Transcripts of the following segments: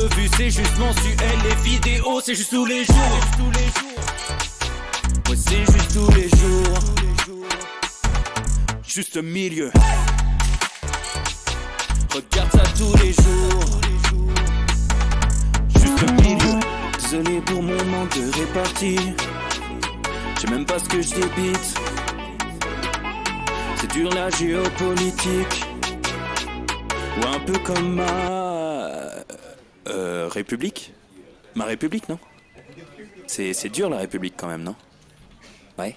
Vu c'est juste mensuel, les vidéos c'est juste tous les jours. Ouais c'est juste tous les jours. Juste milieu. Regarde ça tous les jours. Juste milieu. Désolé pour mon manque de répartie. Je sais même pas ce que je débite. C'est dur la géopolitique. Ou un peu comme ma... République. Ma République, non? C'est dur la République quand même, non? Ouais?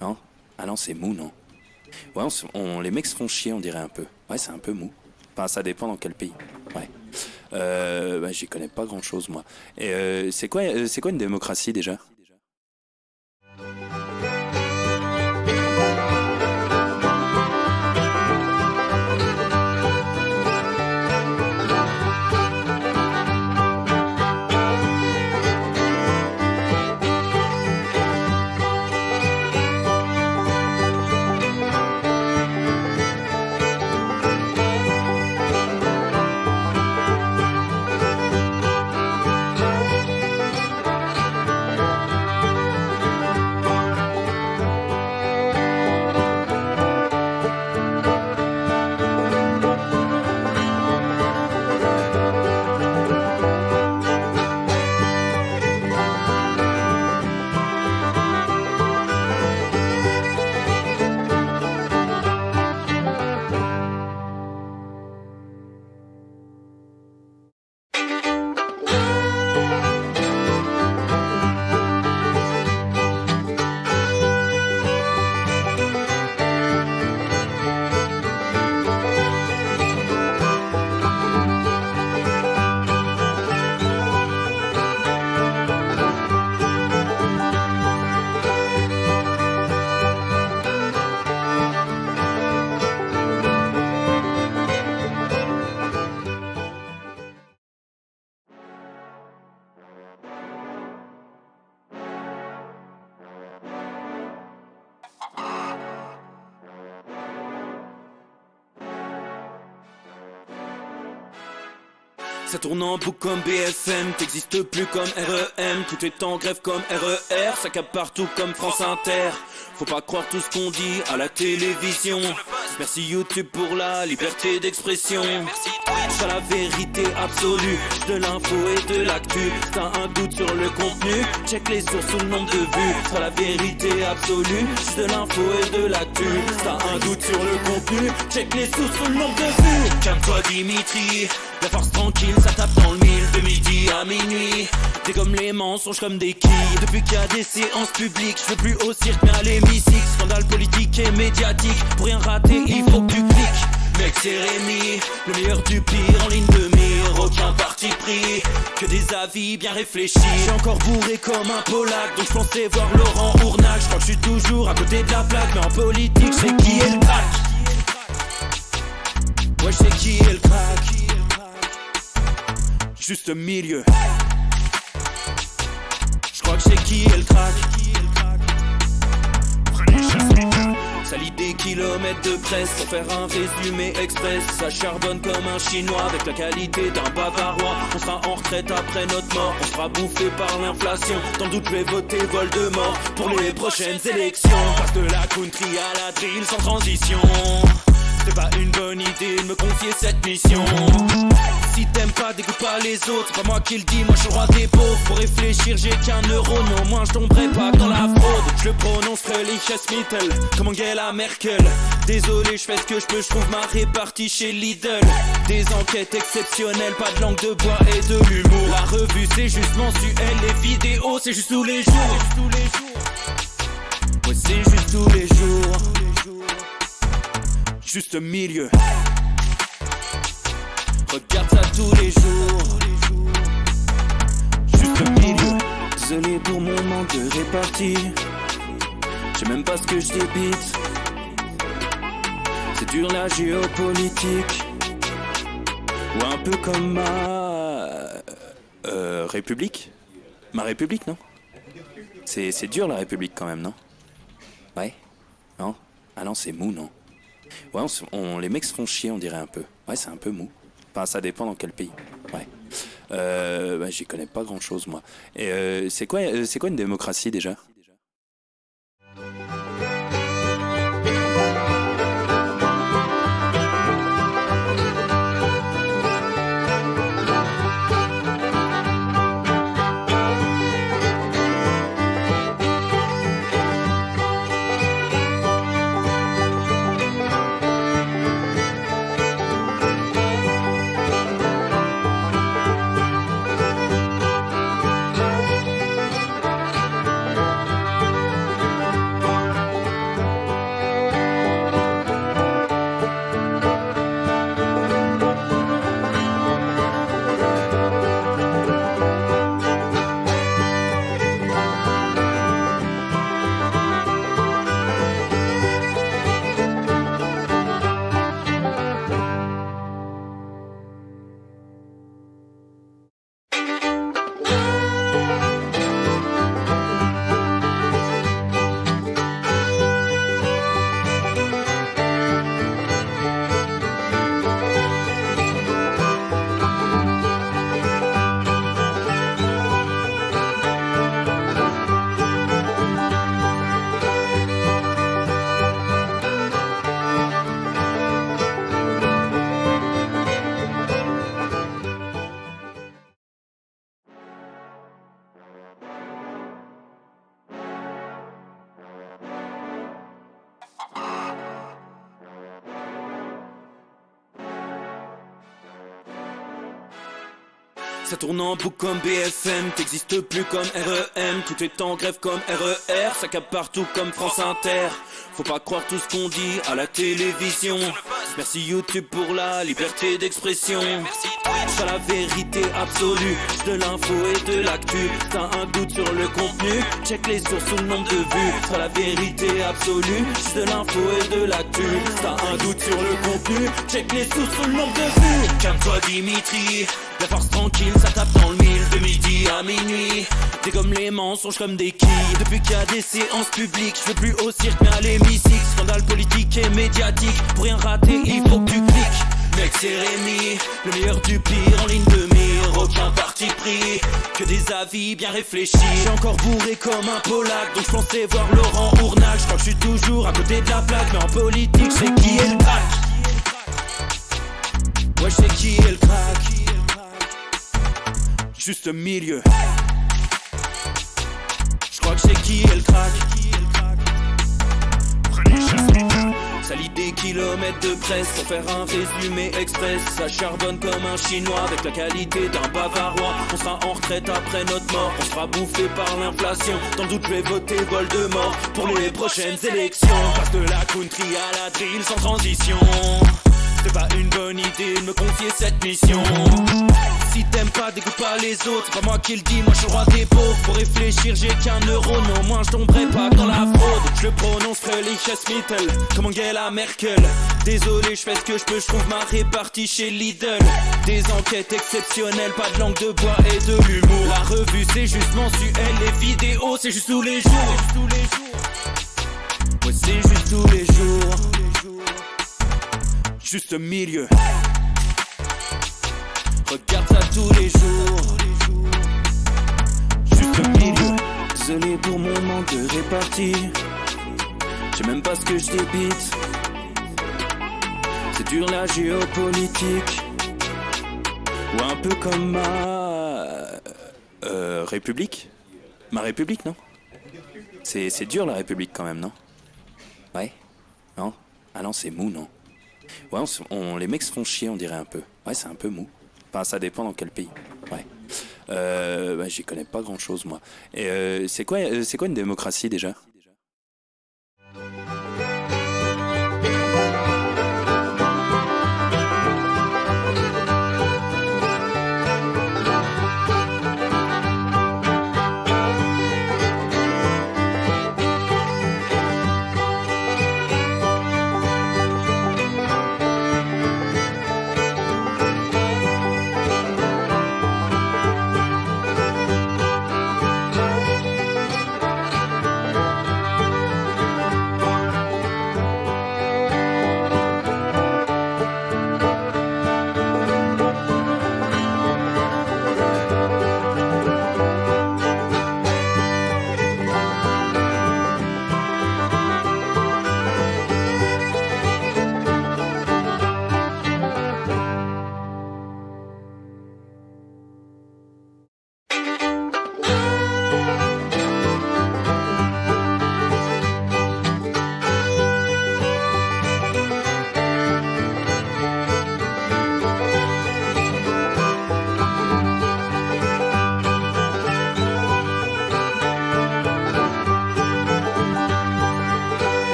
Non? Ah non, c'est mou, non? Ouais, les mecs se font chier, on dirait un peu. Ouais, c'est un peu mou. Enfin, ça dépend dans quel pays. Ouais. Bah, j'y connais pas grand chose, moi. Et c'est quoi une démocratie déjà? Ça tourne en boucle comme BFM, t'existes plus comme REM, tout est en grève comme RER, ça capte partout comme France Inter. Faut pas croire tout ce qu'on dit à la télévision. Merci YouTube pour la liberté d'expression. C'est la vérité absolue, de l'info et de l'actu. T'as un doute sur le contenu, check les sources ou le nombre de vues. C'est la vérité absolue, de l'info et de l'actu. T'as un doute sur le contenu, check les sources ou le nombre de vues. Calme-toi Dimitri, la force tranquille, ça tape dans le mille. De midi à minuit, t'es comme les mensonges comme des quilles. Depuis qu'il y a des séances publiques, je veux plus au cirque mais à l'hémicycle. Scandale politique et médiatique, pour rien rater il faut que tu cliques. Mec c'est Rémi, le meilleur du pire en ligne de mire. Aucun parti pris, que des avis bien réfléchis. J'ai encore bourré comme un Polac, donc je pensais voir Laurent Ournac. Je crois que je suis toujours à côté de la plaque, mais en politique je sais qui est le crack. Ouais je sais qui est le crack. Juste milieu. Je crois que je sais qui est le crack. Ça lit des kilomètres de presse pour faire un résumé express. Ça charbonne comme un chinois avec la qualité d'un bavarois. On sera en retraite après notre mort, on sera bouffé par l'inflation. Dans le doute je vais voter Voldemort pour les prochaines élections. Passe de la country à la drill sans transition. C'est pas une bonne idée de me confier cette mission. Si t'aimes pas, dégoûte pas les autres. C'est pas moi qui le dis, moi je suis le roi des pauvres. Pour réfléchir, j'ai qu'un euro, mais au moins je tomberai pas dans la fraude. Je le prononcerai Lichesmittel, comme Angela Merkel. Désolé, je fais ce que je peux, je trouve ma répartie chez Lidl. Des enquêtes exceptionnelles, pas de langue de bois et de l'humour. La revue c'est juste mensuel, les vidéos c'est juste tous les jours. Ouais c'est juste tous les jours. Juste milieu. Regarde ça tous les jours. Juste milieu. Désolé pour mon manque de répartie. Je sais même pas ce que je débite. C'est dur la géopolitique. Ou un peu comme ma... République. Ma République, non? C'est dur la République quand même, non? Ouais? Non? Ah non, c'est mou, non? Ouais, les mecs se font chier, on dirait un peu. Ouais, c'est un peu mou. Enfin, ça dépend dans quel pays. Ouais. J'y connais pas grand-chose, moi. Et c'est quoi une démocratie déjà? Ça tourne en boucle comme BFM, t'existes plus comme REM, tout est en grève comme RER, ça capte partout comme France Inter. Faut pas croire tout ce qu'on dit à la télévision. Merci YouTube pour la liberté d'expression. Sur la vérité absolue, de l'info et de l'actu. T'as un doute sur le contenu, check les sources ou le nombre de vues. Sur la vérité absolue, de l'info et de l'actu. T'as un doute sur le contenu, check les sources ou le nombre de vues. Calme-toi Dimitri, la force tranquille, ça tape dans le mille. De midi à minuit, t'es comme les mensonges comme des quilles. Depuis qu'il y a des séances publiques, je veux plus au cirque mais à l'hémicycle. Scandale politique et médiatique, pour rien rater il faut que tu cliques. Mec c'est Rémi, le meilleur du pire en ligne de mire. Aucun parti pris, que des avis bien réfléchis. J'ai encore bourré comme un Polac, donc je pensais voir Laurent Ournac. Je crois que je suis toujours à côté de la plaque, mais en politique c'est qui est le crack. Ouais je sais qui est le crack. Juste milieu. Je crois que c'est qui est le crack. Salit des kilomètres de presse pour faire un résumé express. Ça charbonne comme un chinois avec la qualité d'un bavarois. On sera en retraite après notre mort, on sera bouffé par l'inflation. Dans le doute je vais voter Voldemort pour les prochaines élections. Passe de la country à la drill sans transition. C'est pas une bonne idée de me confier cette mission. Si t'aimes pas, dégoûte pas les autres. C'est pas moi qui le dis, moi je suis le roi des pauvres. Pour réfléchir, j'ai qu'un euro, non, moi je tomberai pas dans la fraude. Je le prononce Mittel, comme Angela Merkel. Désolé, je fais ce que je peux, je trouve ma répartie chez Lidl. Des enquêtes exceptionnelles, pas de langue de bois et de l'humour. La revue c'est juste mensuel, les vidéos c'est juste tous les jours. Ouais, c'est juste tous les jours. Juste milieu. Regarde ça tous les jours. Juste milieu. Désolé pour mon manque de répartie. Je sais même pas ce que je débite. C'est dur la géopolitique. Ou un peu comme ma République. Ma République, non? C'est dur la République quand même, non? Ouais? Non? Ah non, c'est mou, non? Ouais, les mecs se font chier, on dirait un peu. Ouais, c'est un peu mou. Enfin, ça dépend dans quel pays. Ouais. J'y connais pas grand-chose, moi. Et c'est quoi une démocratie, déjà?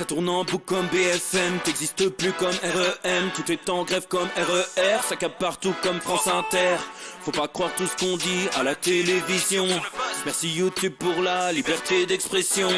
Ça tourne en boucle comme BFM, t'existes plus comme REM. Tout est en grève comme RER, ça capte partout comme France Inter. Faut pas croire tout ce qu'on dit à la télévision. Merci YouTube pour la liberté d'expression.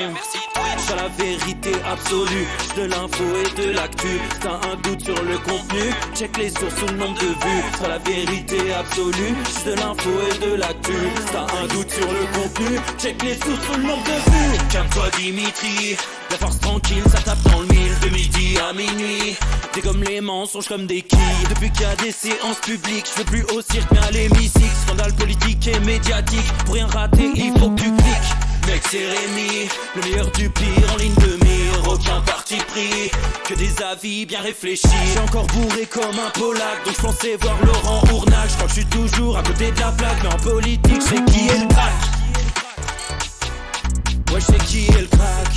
T'as la vérité absolue, de l'info et de l'actu. T'as un doute sur le contenu, check les sources ou le nombre de vues. T'as la vérité absolue, de l'info et de l'actu. T'as un doute sur le contenu, check les sources ou le nombre de vues. Calme-toi Dimitri, la force tranquille, ça tape dans le mille. De midi à minuit, dégomme les mensonges comme des quilles. Depuis qu'il y a des séances publiques, je veux plus au cirque mais à l'hémicycle. Scandale politique et médiatique, pour rien rater il faut que tu cliques. Mec c'est Rémi, le meilleur du pire en ligne de mire. Aucun parti pris, que des avis bien réfléchis. J'suis encore bourré comme un Polac, donc j'pensais voir Laurent Ournac. J'crois que j'suis toujours à côté de la plaque, mais en politique j'sais qui est le crack. Ouais j'sais qui est le crack.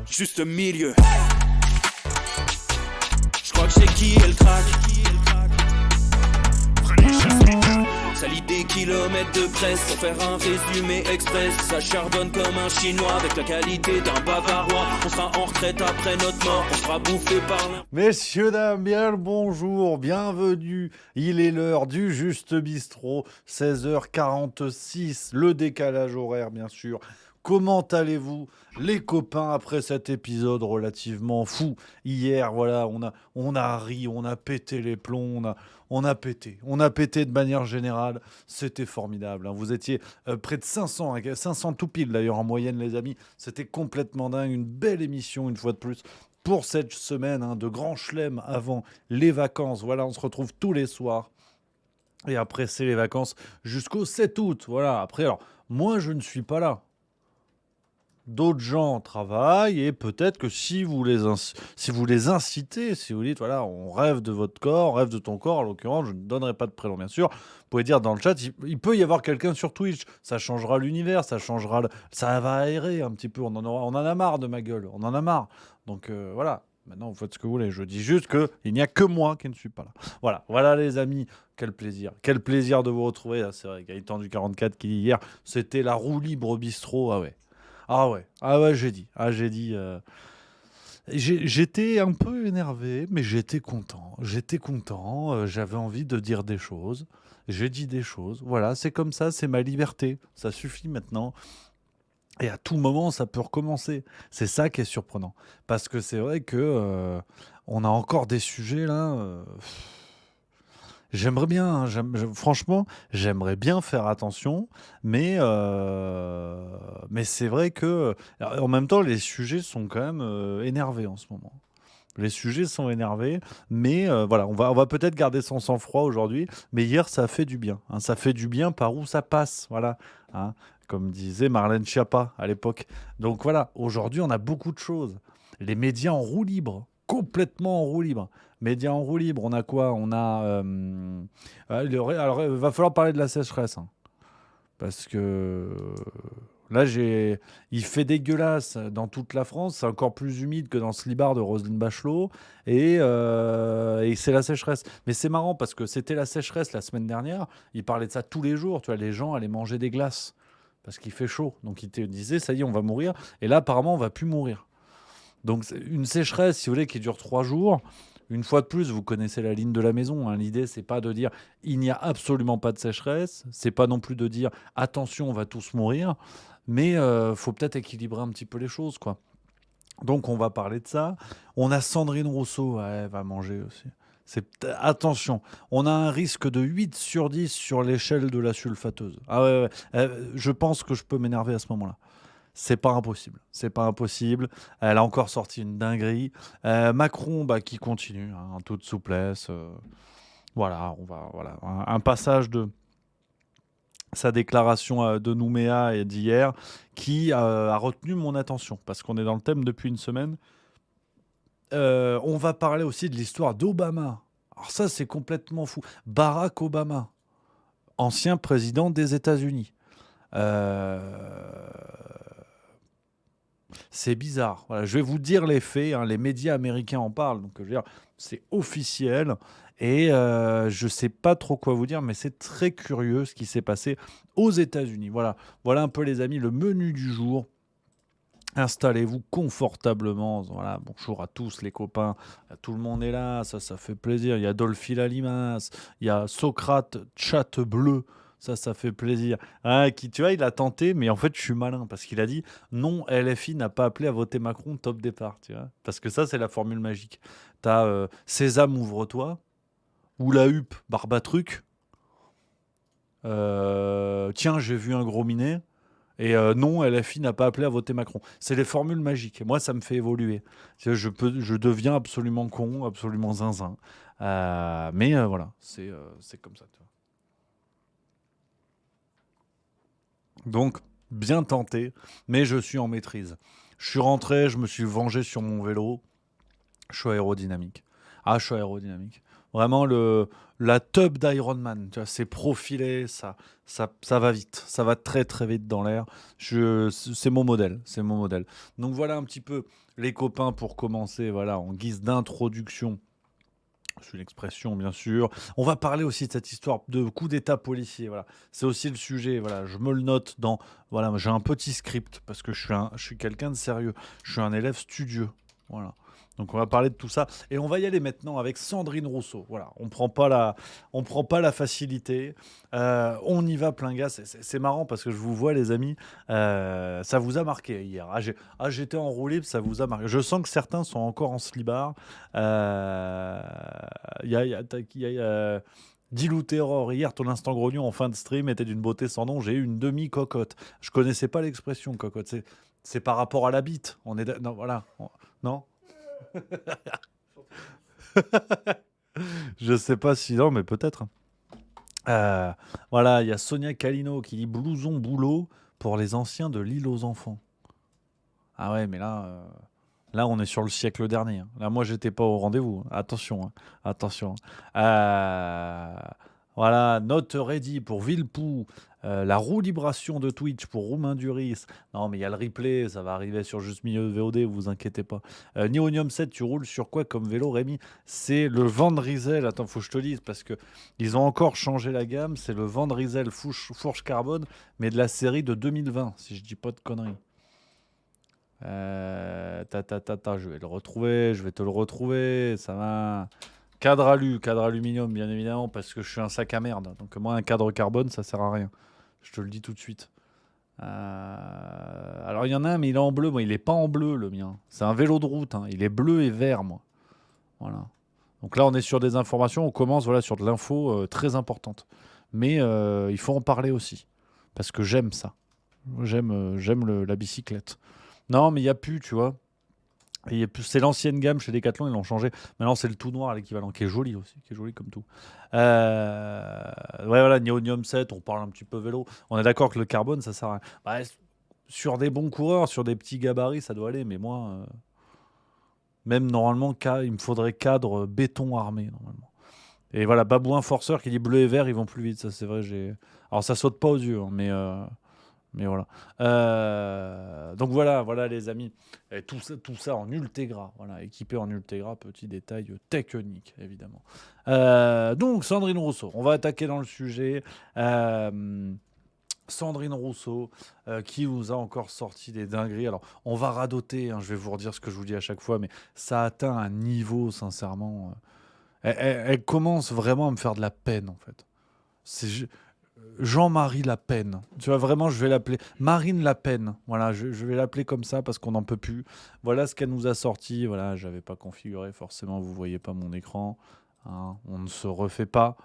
Juste milieu. J'crois que j'sais qui est le crack. Ça lit des kilomètres de presse pour faire un résumé express. Ça charbonne comme un chinois avec la qualité d'un bavarois. On sera en retraite après notre mort, on sera bouffé par l'un. Messieurs, dames, bien le bonjour, bienvenue. Il est l'heure du Juste Bistrot, 16h46, le décalage horaire bien sûr. Comment allez-vous les copains après cet épisode relativement fou? Hier, voilà, on a ri, on a pété les plombs, on a pété de manière générale. C'était formidable, hein. Vous étiez près de 500 tout pile d'ailleurs en moyenne les amis. C'était complètement dingue, une belle émission une fois de plus. Pour cette semaine hein, de grand chelem avant les vacances, voilà, on se retrouve tous les soirs. Et après, c'est les vacances jusqu'au 7 août. Voilà, après, alors, moi, je ne suis pas là. D'autres gens travaillent et peut-être que si vous les incitez, si vous dites voilà, on rêve de votre corps, on rêve de ton corps, en l'occurrence, je ne donnerai pas de prénom bien sûr, vous pouvez dire dans le chat, il peut y avoir quelqu'un sur Twitch, ça changera l'univers, ça va aérer un petit peu, on en a marre de ma gueule, on en a marre. Donc voilà, maintenant vous faites ce que vous voulez, je dis juste qu'il n'y a que moi qui ne suis pas là. Voilà les amis, quel plaisir de vous retrouver, là, c'est vrai, Gaëtan du 44 qui dit hier, c'était la roue libre au bistrot, ah ouais, j'ai dit. J'étais un peu énervé, mais j'étais content. J'avais envie de dire des choses. J'ai dit des choses. Voilà, c'est comme ça, c'est ma liberté. Ça suffit maintenant. Et à tout moment, ça peut recommencer. C'est ça qui est surprenant. Parce que c'est vrai que on a encore des sujets là. J'aimerais bien, hein, franchement, j'aimerais bien faire attention, mais c'est vrai que, en même temps, les sujets sont quand même énervés en ce moment. Les sujets sont énervés, mais voilà, on va peut-être garder son sang-froid aujourd'hui, mais hier, ça a fait du bien. Hein, ça fait du bien par où ça passe, voilà. Hein, comme disait Marlène Schiappa à l'époque. Donc voilà, aujourd'hui, on a beaucoup de choses. Les médias en roue libre, complètement en roue libre. Médias en roue libre, on a quoi? On a... alors, il va falloir parler de la sécheresse. Hein, parce que là, il fait dégueulasse dans toute la France. C'est encore plus humide que dans ce slibard de Roselyne Bachelot. Et c'est la sécheresse. Mais c'est marrant parce que c'était la sécheresse la semaine dernière. Il parlait de ça tous les jours. Tu vois, les gens allaient manger des glaces parce qu'il fait chaud. Donc, il te disait, ça y est, on va mourir. Et là, apparemment, on va plus mourir. Donc, une sécheresse, si vous voulez, qui dure 3 jours... Une fois de plus, vous connaissez la ligne de la maison. Hein. L'idée, c'est pas de dire il n'y a absolument pas de sécheresse. C'est pas non plus de dire attention, on va tous mourir. Mais faut peut-être équilibrer un petit peu les choses, quoi. Donc, on va parler de ça. On a Sandrine Rousseau, elle va manger aussi. Attention, on a un risque de 8 sur 10 sur l'échelle de la sulfateuse. Ah ouais. Je pense que je peux m'énerver à ce moment-là. C'est pas impossible. Elle a encore sorti une dinguerie. Macron, qui continue, hein, en toute souplesse. Voilà, un passage de sa déclaration de Nouméa et d'hier qui a retenu mon attention parce qu'on est dans le thème depuis une semaine. On va parler aussi de l'histoire d'Obama. Alors ça, c'est complètement fou. Barack Obama, ancien président des États-Unis. C'est bizarre. Voilà, je vais vous dire les faits. Hein, les médias américains en parlent. Donc, je veux dire, c'est officiel. Et je ne sais pas trop quoi vous dire, mais c'est très curieux ce qui s'est passé aux États-Unis. Voilà un peu, les amis, le menu du jour. Installez-vous confortablement. Voilà, bonjour à tous les copains. Tout le monde est là, ça fait plaisir. Il y a Dolphy Lalimas, il y a Socrate, chat bleu. Ça fait plaisir. Ah, tu vois, il a tenté, mais en fait, je suis malin parce qu'il a dit non, LFI n'a pas appelé à voter Macron top départ. Tu vois, parce que ça, c'est la formule magique. T'as Sésame, ouvre-toi, ou la huppe, Barbatruc. Tiens, j'ai vu un gros minet. Et non, LFI n'a pas appelé à voter Macron. C'est les formules magiques. Moi, ça me fait évoluer. Je deviens absolument con, absolument zinzin. Mais voilà, c'est comme ça. Tu vois. Donc, bien tenté, mais je suis en maîtrise. Je suis rentré, je me suis vengé sur mon vélo. Je suis aérodynamique. Ah, je suis aérodynamique. Vraiment, la tub d'Iron Man, tu vois, c'est profilé, ça va vite. Ça va très, très vite dans l'air. C'est mon modèle. C'est mon modèle. Donc, voilà un petit peu les copains pour commencer, voilà, en guise d'introduction. C'est une expression, bien sûr. On va parler aussi de cette histoire de coup d'état policier. Voilà, c'est aussi le sujet. Voilà, je me le note dans. Voilà, j'ai un petit script parce que je suis quelqu'un de sérieux. Je suis un élève studieux. Voilà. Donc on va parler de tout ça et on va y aller maintenant avec Sandrine Rousseau. Voilà, on prend pas la facilité. On y va plein gaz. C'est marrant parce que je vous vois les amis. Ça vous a marqué hier. J'étais en roue libre, ça vous a marqué. Je sens que certains sont encore en slibard. Euh, Il y a, il y a- il y a, Dilou Terror, hier ton instant grognon en fin de stream était d'une beauté sans nom, j'ai eu une demi-cocotte. Je connaissais pas l'expression cocotte, c'est par rapport à la bite. Non, voilà. Non. Je sais pas si non, mais peut-être. Euh, voilà, il y a Sonia Calino qui dit blouson boulot pour les anciens de l'île aux enfants. Ah ouais, mais là, on est sur le siècle dernier. Hein. Là, moi, j'étais pas au rendez-vous. Attention, hein. Attention. Voilà, note ready pour Villepou. La roue libration de Twitch pour Roumain Duris. Non, mais il y a le replay, ça va arriver sur Juste Milieu de VOD, vous inquiétez pas. Neonium 7, tu roules sur quoi comme vélo, Rémi? C'est le Vandrizel. Attends, faut que je te dise, parce que ils ont encore changé la gamme. C'est le Vandrizel fourche carbone, mais de la série de 2020, si je dis pas de conneries. Je vais le retrouver, je vais te le retrouver, ça va. Cadre aluminium, bien évidemment, parce que je suis un sac à merde. Donc moi, un cadre carbone, ça sert à rien. Je te le dis tout de suite. Alors il y en a un, mais il est en bleu. Moi, il est pas en bleu, le mien. C'est un vélo de route. Hein. Il est bleu et vert, moi. Voilà. Donc là, on est sur des informations. On commence voilà, sur de l'info très importante. Mais il faut en parler aussi. Parce que j'aime ça. J'aime la bicyclette. Non, mais il n'y a plus, tu vois. C'est l'ancienne gamme chez Decathlon, ils l'ont changé. Maintenant, c'est le tout noir, l'équivalent, qui est joli aussi, qui est joli comme tout. Ouais, voilà, Neonium 7, on parle un petit peu vélo. On est d'accord que le carbone, ça sert à rien. Bah, sur des bons coureurs, sur des petits gabarits, ça doit aller, mais moi, même normalement, il me faudrait cadre béton armé, normalement. Et voilà, Babouin Forceur qui dit bleu et vert, ils vont plus vite, ça c'est vrai. Alors, ça saute pas aux yeux, hein, mais voilà. Donc voilà les amis. Et tout ça en Ultegra. Voilà, équipé en Ultegra, petit détail technique, évidemment. Donc, Sandrine Rousseau, on va attaquer dans le sujet. Sandrine Rousseau, qui vous a encore sorti des dingueries. Alors, on va radoter, hein, je vais vous redire ce que je vous dis à chaque fois, mais ça atteint un niveau, sincèrement. Elle commence vraiment à me faire de la peine, en fait. C'est, Jean-Marie La Pen. Tu vois, vraiment, je vais l'appeler Marine La Pen. Voilà, je vais l'appeler comme ça parce qu'on n'en peut plus. Voilà ce qu'elle nous a sorti. Voilà, j'avais pas configuré, forcément, vous voyez pas mon écran. Hein, on ne se refait pas.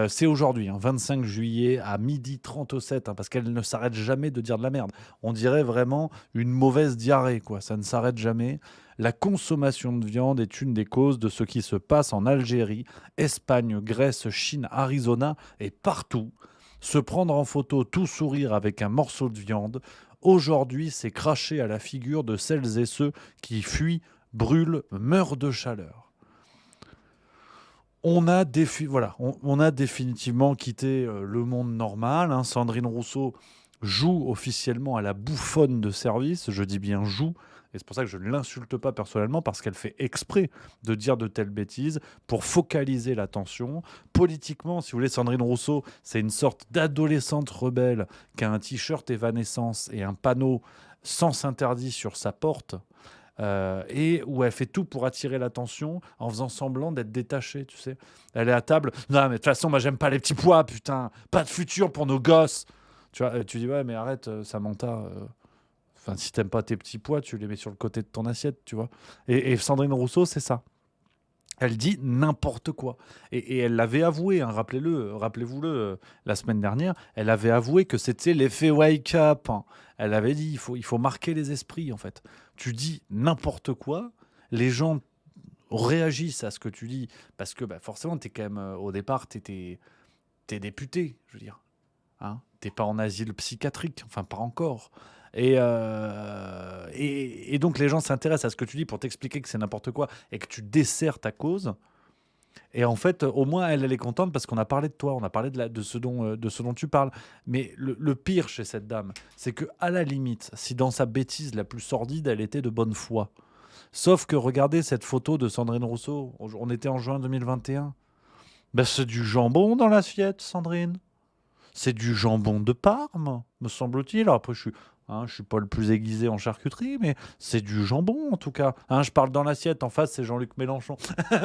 C'est aujourd'hui, hein, 25 juillet à 12h37, hein, parce qu'elle ne s'arrête jamais de dire de la merde. On dirait vraiment une mauvaise diarrhée, quoi. Ça ne s'arrête jamais. La consommation de viande est une des causes de ce qui se passe en Algérie, Espagne, Grèce, Chine, Arizona et partout. Se prendre en photo tout sourire avec un morceau de viande, aujourd'hui, c'est cracher à la figure de celles et ceux qui fuient, brûlent, meurent de chaleur. On a définitivement quitté le monde normal. Hein. Sandrine Rousseau joue officiellement à la bouffonne de service. Je dis bien joue. Et c'est pour ça que je ne l'insulte pas personnellement, parce qu'elle fait exprès de dire de telles bêtises pour focaliser l'attention. Politiquement, si vous voulez, Sandrine Rousseau, c'est une sorte d'adolescente rebelle qui a un t-shirt Evanescence et un panneau sens interdit sur sa porte, et où elle fait tout pour attirer l'attention en faisant semblant d'être détachée, tu sais. Elle est à table. Non, mais de toute façon, moi, j'aime pas les petits pois, putain. Pas de futur pour nos gosses. Tu vois, tu dis, ouais, mais arrête, Samantha. Enfin, si t'aimes pas tes petits pois, tu les mets sur le côté de ton assiette, tu vois. Et Sandrine Rousseau, c'est ça. Elle dit n'importe quoi. Et elle l'avait avoué, hein, rappelez-vous-le, la semaine dernière, elle avait avoué que c'était l'effet wake up, hein. Elle avait dit il faut marquer les esprits, en fait. Tu dis n'importe quoi, les gens réagissent à ce que tu dis, parce que bah, forcément, t'es quand même, au départ, t'es député, je veux dire. Hein, t'es pas en asile psychiatrique, enfin pas encore. Et donc les gens s'intéressent à ce que tu dis pour t'expliquer que c'est n'importe quoi et que tu desserres ta cause. Et en fait, au moins, elle est contente parce qu'on a parlé de toi, on a parlé de ce dont tu parles. Mais le pire chez cette dame, c'est que à la limite, si dans sa bêtise la plus sordide, elle était de bonne foi. Sauf que regardez cette photo de Sandrine Rousseau, on était en juin 2021. Ben, c'est du jambon dans l'assiette, Sandrine. C'est du jambon de Parme, me semble-t-il. Alors après, je suis pas le plus aiguisé en charcuterie, mais c'est du jambon en tout cas. Hein, je parle dans l'assiette. En face, c'est Jean-Luc Mélenchon.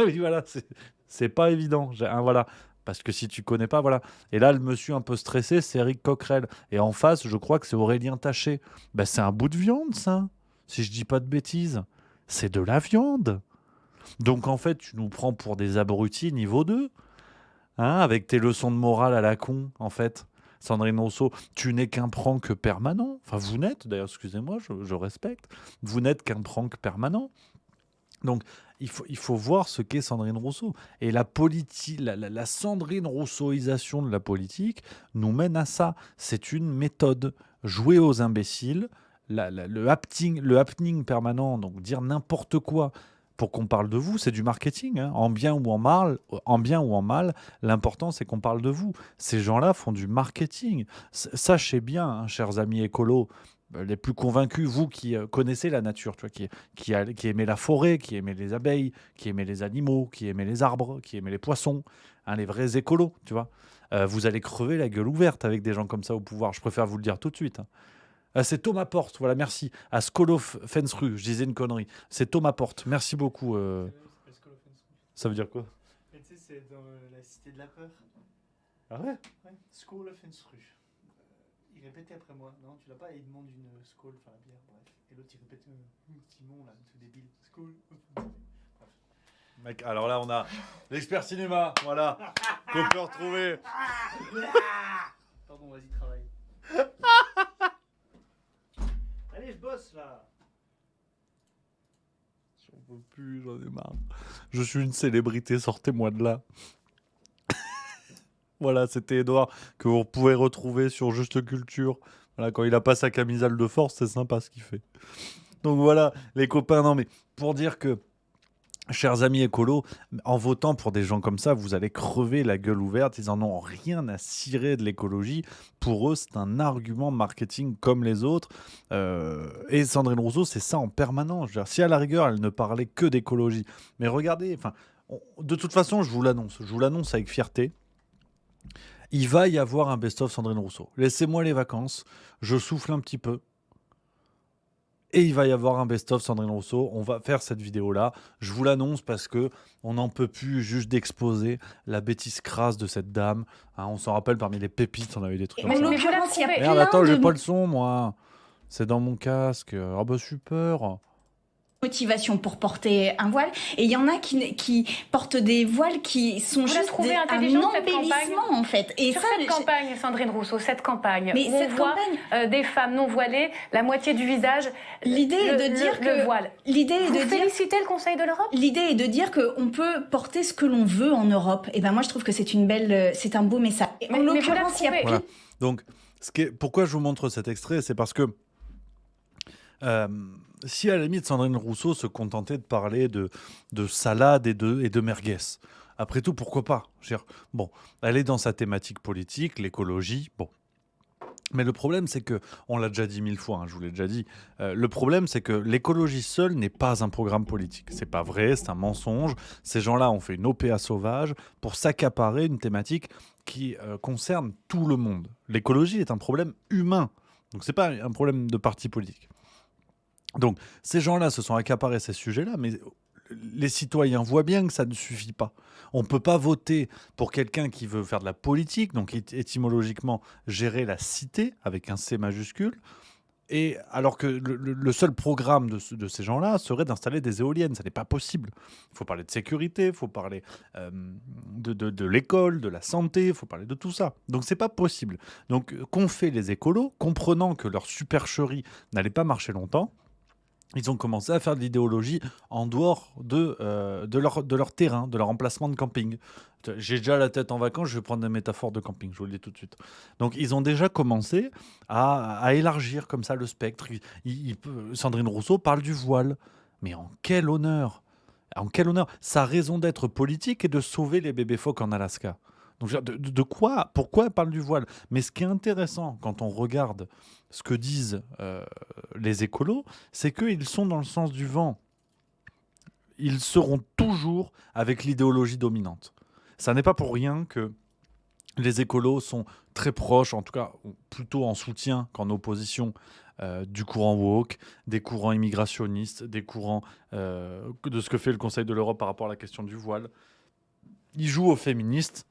Oui, voilà, c'est pas évident. Voilà. Parce que si tu connais pas, voilà. Et là, le monsieur un peu stressé, c'est Éric Coquerel. Et en face, je crois que c'est Aurélien Taché. Ben, c'est un bout de viande, ça. Si je dis pas de bêtises, c'est de la viande. Donc en fait, tu nous prends pour des abrutis niveau 2. Hein, avec tes leçons de morale à la con, en fait. Sandrine Rousseau, tu n'es qu'un prank permanent. Enfin, vous n'êtes, d'ailleurs, excusez-moi, je respecte. Vous n'êtes qu'un prank permanent. Donc, il faut voir ce qu'est Sandrine Rousseau. Et la Sandrine Rousseauisation de la politique nous mène à ça. C'est une méthode. Jouer aux imbéciles, le happening permanent, donc dire n'importe quoi pour qu'on parle de vous, c'est du marketing, hein. En bien ou en mal, l'important c'est qu'on parle de vous. Ces gens-là font du marketing. Sachez bien, hein, chers amis écolos, les plus convaincus, vous qui connaissez la nature, tu vois, qui aimez la forêt, qui aimez les abeilles, qui aimez les animaux, qui aimez les arbres, qui aimez les poissons, hein, les vrais écolos, tu vois. Vous allez crever la gueule ouverte avec des gens comme ça au pouvoir. Je préfère vous le dire tout de suite, hein. C'est Thomas Porte, voilà, merci. À Skolo Fensru, je disais une connerie. C'est Thomas Porte, merci beaucoup. Ça veut dire quoi? Mais tu sais, c'est dans la cité de la peur. Ah ouais? Ouais, Skål och Fensru. Il répétait après moi. Non, tu l'as pas? Et il demande une Skål, enfin la bière, bref. Et l'autre il répétait un petit nom là, ce débile. Skål och Fensru. Mec, alors là, on a l'expert cinéma, voilà, qu'on peut retrouver. Pardon, vas-y, travaille. Allez, je bosse là. J'en peux plus, j'en ai marre. Je suis une célébrité, sortez-moi de là. Voilà, c'était Edouard, que vous pouvez retrouver sur Juste Culture. Voilà, quand il a pas sa camisole de force, c'est sympa ce qu'il fait. Donc voilà, les copains, non mais pour dire que, chers amis écolos, en votant pour des gens comme ça, vous allez crever la gueule ouverte. Ils en ont rien à cirer de l'écologie. Pour eux, c'est un argument marketing comme les autres. Et Sandrine Rousseau, c'est ça en permanence. Je veux dire, si à la rigueur, elle ne parlait que d'écologie. Mais regardez, de toute façon, je vous l'annonce avec fierté. Il va y avoir un best-of Sandrine Rousseau. Laissez-moi les vacances, je souffle un petit peu. Et il va y avoir un best-of Sandrine Rousseau. On va faire cette vidéo-là. Je vous l'annonce parce que on n'en peut plus juste d'exposer la bêtise crasse de cette dame. Hein, on s'en rappelle, parmi les pépites, on avait des trucs comme ça. Merde, attends, j'ai pas le son, moi. C'est dans mon casque. Ah bah super. Motivation pour porter un voile, et il y en a qui portent des voiles qui sont juste un embellissement en fait. Et sur cette campagne, Sandrine Rousseau, cette campagne, mais où on voit des femmes non voilées, la moitié du visage, l'idée est de dire que le voile. L'idée est de féliciter le Conseil de l'Europe. L'idée est de dire qu'on peut porter ce que l'on veut en Europe. Et ben moi je trouve que c'est un beau message. En l'occurrence, il y a voilà. Donc, pourquoi je vous montre cet extrait, c'est parce que si à la limite Sandrine Rousseau se contentait de parler de salade et de merguez, après tout, pourquoi pas? Bon, elle est dans sa thématique politique, l'écologie, bon. Mais le problème, c'est que, on l'a déjà dit 1000 fois, hein, je vous l'ai déjà dit, le problème, c'est que l'écologie seule n'est pas un programme politique. C'est pas vrai, c'est un mensonge. Ces gens-là ont fait une OPA sauvage pour s'accaparer une thématique qui concerne tout le monde. L'écologie est un problème humain, donc c'est pas un problème de parti politique. Donc, ces gens-là se sont accaparés ces sujets-là, mais les citoyens voient bien que ça ne suffit pas. On ne peut pas voter pour quelqu'un qui veut faire de la politique, donc étymologiquement gérer la cité avec un C majuscule, et alors que le seul programme de ces gens-là serait d'installer des éoliennes. Ça n'est pas possible. Il faut parler de sécurité, il faut parler de l'école, de la santé, il faut parler de tout ça. Donc c'est pas possible. Donc qu'ont fait les écolos, comprenant que leur supercherie n'allait pas marcher longtemps, ils ont commencé à faire de l'idéologie en dehors de leur terrain, de leur emplacement de camping. J'ai déjà la tête en vacances, je vais prendre des métaphores de camping, je vous le dis tout de suite. Donc ils ont déjà commencé à élargir comme ça le spectre. Sandrine Rousseau parle du voile. Mais en quel honneur! En quel honneur! Sa raison d'être politique est de sauver les bébés phoques en Alaska. Donc de quoi? Pourquoi elle parle du voile? Mais ce qui est intéressant quand on regarde ce que disent les écolos, c'est qu'ils sont dans le sens du vent. Ils seront toujours avec l'idéologie dominante. Ça n'est pas pour rien que les écolos sont très proches, en tout cas plutôt en soutien qu'en opposition du courant woke, des courants immigrationnistes, des courants de ce que fait le Conseil de l'Europe par rapport à la question du voile. Ils jouent aux féministes.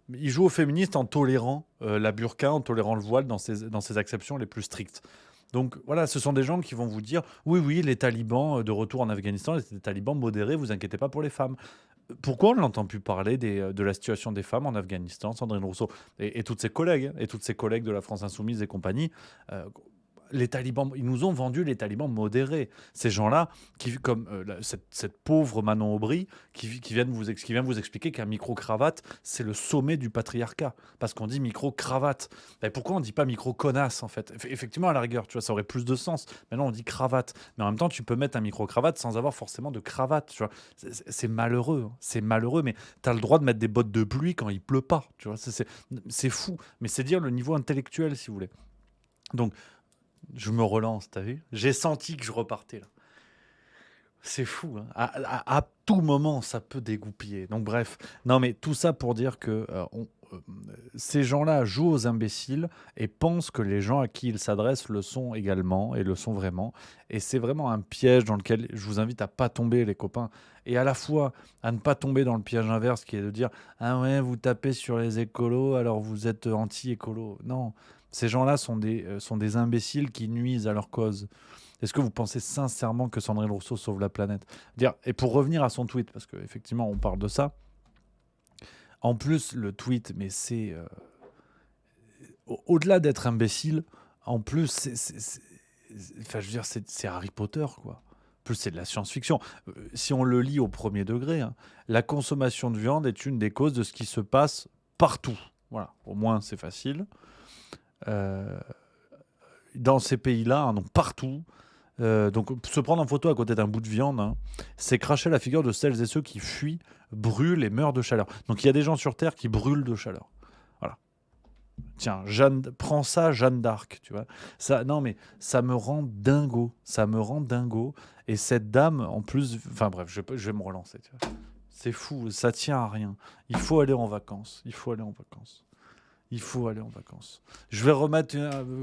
Ils jouent aux féministes en tolérant la burqa, en tolérant le voile dans ses acceptions les plus strictes. Donc voilà, ce sont des gens qui vont vous dire « Oui, les talibans de retour en Afghanistan, les talibans modérés, vous inquiétez pas pour les femmes ». Pourquoi on n'entend plus parler de la situation des femmes en Afghanistan, Sandrine Rousseau et toutes ses collègues, et toutes ses collègues de la France Insoumise et compagnie les talibans, ils nous ont vendu les talibans modérés. Ces gens-là, comme cette pauvre Manon Aubry, qui vient vous expliquer qu'un micro-cravate, c'est le sommet du patriarcat. Parce qu'on dit micro-cravate. Mais pourquoi on ne dit pas micro-connasse, en fait? Effectivement, à la rigueur, tu vois, ça aurait plus de sens. Maintenant, on dit cravate. Mais en même temps, tu peux mettre un micro-cravate sans avoir forcément de cravate. Tu vois. C'est malheureux. C'est malheureux, mais tu as le droit de mettre des bottes de pluie quand il pleut pas. Tu vois. C'est fou. Mais c'est dire le niveau intellectuel, si vous voulez. Donc, je me relance, t'as vu? J'ai senti que je repartais là. C'est fou, hein. À tout moment, ça peut dégoupiller. Donc bref, non mais tout ça pour dire que ces gens-là jouent aux imbéciles et pensent que les gens à qui ils s'adressent le sont également et le sont vraiment. Et c'est vraiment un piège dans lequel je vous invite à pas tomber, les copains. Et à la fois à ne pas tomber dans le piège inverse qui est de dire « Ah ouais, vous tapez sur les écolos, alors vous êtes anti-écolo. » Non. Ces gens-là sont des imbéciles qui nuisent à leur cause. Est-ce que vous pensez sincèrement que Sandrine Rousseau sauve la planète? Et pour revenir à son tweet, parce qu'effectivement, on parle de ça, en plus, le tweet, mais c'est... au-delà d'être imbécile, en plus, enfin, je veux dire, c'est Harry Potter, quoi. En plus, c'est de la science-fiction. Si on le lit au premier degré, hein, la consommation de viande est une des causes de ce qui se passe partout. Voilà, au moins, c'est facile. Dans ces pays-là, hein, donc partout. Donc se prendre en photo à côté d'un bout de viande, hein, c'est cracher la figure de celles et ceux qui fuient, brûlent et meurent de chaleur. Donc il y a des gens sur Terre qui brûlent de chaleur. Voilà. Tiens, prends ça, Jeanne d'Arc, tu vois. Ça, non mais ça me rend dingo. Ça me rend dingo. Et cette dame, en plus... Enfin bref, je vais me relancer. Tu vois. C'est fou, ça tient à rien. Il faut aller en vacances. Il faut aller en vacances. Je vais remettre...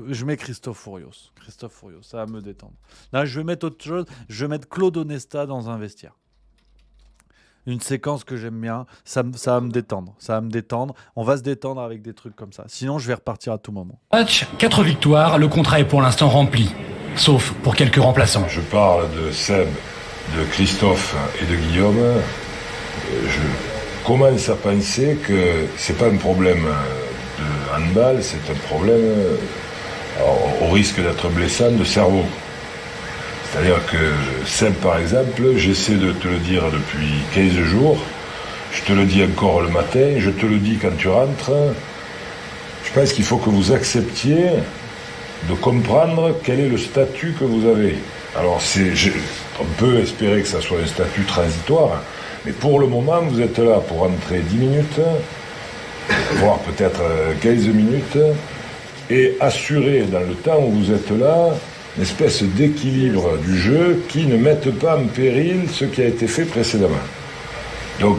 je mets Christophe Furios. Ça va me détendre. Là, je vais mettre autre chose. Je vais mettre Claude Onesta dans un vestiaire. Une séquence que j'aime bien. Ça va me détendre. On va se détendre avec des trucs comme ça. Sinon, je vais repartir à tout moment. Match, 4 victoires. Le contrat est pour l'instant rempli. Sauf pour quelques remplaçants. Je parle de Seb, de Christophe et de Guillaume. Je commence à penser que c'est pas un problème... handball, c'est un problème au risque d'être blessant de cerveau. C'est-à-dire que Seb, par exemple, j'essaie de te le dire depuis 15 jours, je te le dis encore le matin, je te le dis quand tu rentres. Je pense qu'il faut que vous acceptiez de comprendre quel est le statut que vous avez. Alors, on peut espérer que ça soit un statut transitoire, mais pour le moment, vous êtes là pour rentrer 10 minutes, voire peut-être 15 minutes, et assurer dans le temps où vous êtes là une espèce d'équilibre du jeu qui ne mette pas en péril ce qui a été fait précédemment. Donc,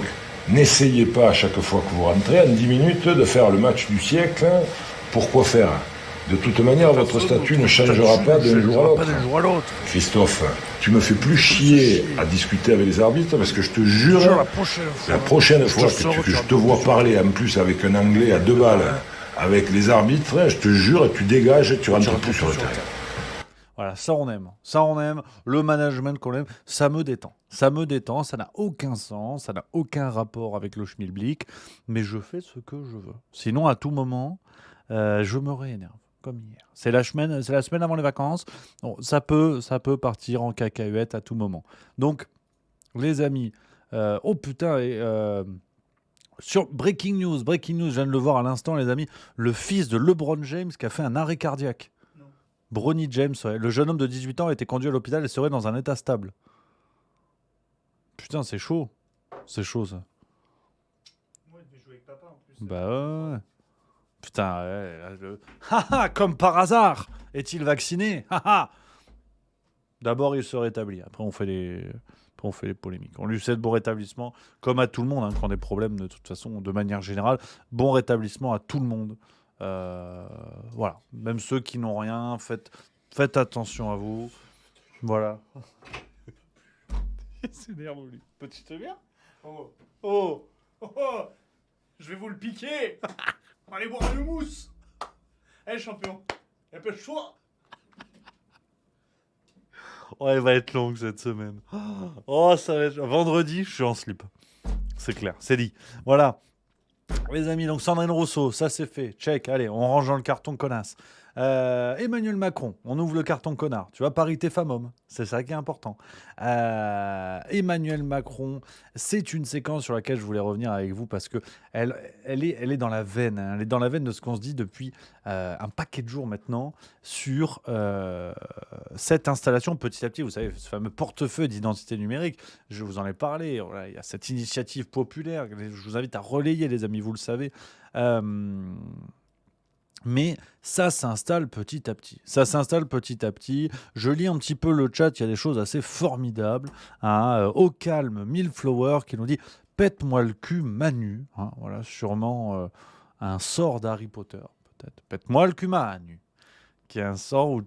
n'essayez pas à chaque fois que vous rentrez en 10 minutes de faire le match du siècle. Pourquoi faire? De toute manière, votre statut ne changera pas d'un jour à l'autre. Christophe, tu me fais plus chier à discuter avec les arbitres parce que je te jure, la prochaine fois que je te vois parler en plus avec un Anglais à 2 balles avec les arbitres, je te jure, tu dégages et tu rentres plus sur le terrain. Voilà, ça on aime. Ça on aime. Le management qu'on aime, ça me détend. Ça me détend, ça n'a aucun sens, ça n'a aucun rapport avec le schmilblick, mais je fais ce que je veux. Sinon, à tout moment, je me réénerve, comme hier. C'est la semaine avant les vacances. Bon, ça peut partir en cacahuète à tout moment. Donc, les amis, oh putain, sur Breaking News, je viens de le voir à l'instant, les amis, le fils de LeBron James qui a fait un arrêt cardiaque. Bronny James, ouais. Le jeune homme de 18 ans a été conduit à l'hôpital et serait dans un état stable. Putain, c'est chaud. C'est chaud, ça. Ouais, il devait jouer avec papa, en plus. Bah ouais. Putain, Haha, comme par hasard. Est-il vacciné? Haha. D'abord, il se rétablit. Après, on fait les polémiques. On lui souhaite bon rétablissement, comme à tout le monde, qui ont des problèmes de toute façon, de manière générale. Bon rétablissement à tout le monde. Voilà, même ceux qui n'ont rien, faites attention à vous. Voilà. C'est nerveux, lui. Petit te bien. Oh, je vais vous le piquer. On va aller boire une mousse. Eh, champion, un peu de choix. Oh, elle va être longue cette semaine. Oh, ça va être... Vendredi, je suis en slip. C'est clair, c'est dit. Voilà. Les amis, donc Sandrine Rousseau, ça c'est fait. Check, allez, on range dans le carton connasse. Emmanuel Macron, on ouvre le carton connard. Tu vois, parité femmes-hommes, c'est ça qui est important. Emmanuel Macron, c'est une séquence sur laquelle je voulais revenir avec vous parce que elle est dans la veine. Hein. Elle est dans la veine de ce qu'on se dit depuis un paquet de jours maintenant sur cette installation petit à petit. Vous savez, ce fameux portefeuille d'identité numérique. Je vous en ai parlé. Voilà, il y a cette initiative populaire. Je vous invite à relayer, les amis, vous le savez. Mais ça s'installe petit à petit. Je lis un petit peu le chat, il y a des choses assez formidables. Au calme, Millflower qui nous dit « Pète-moi le cul, Manu ». Voilà, sûrement un sort d'Harry Potter, peut-être. « Pète-moi le cul, Manu ». Qui est un sort où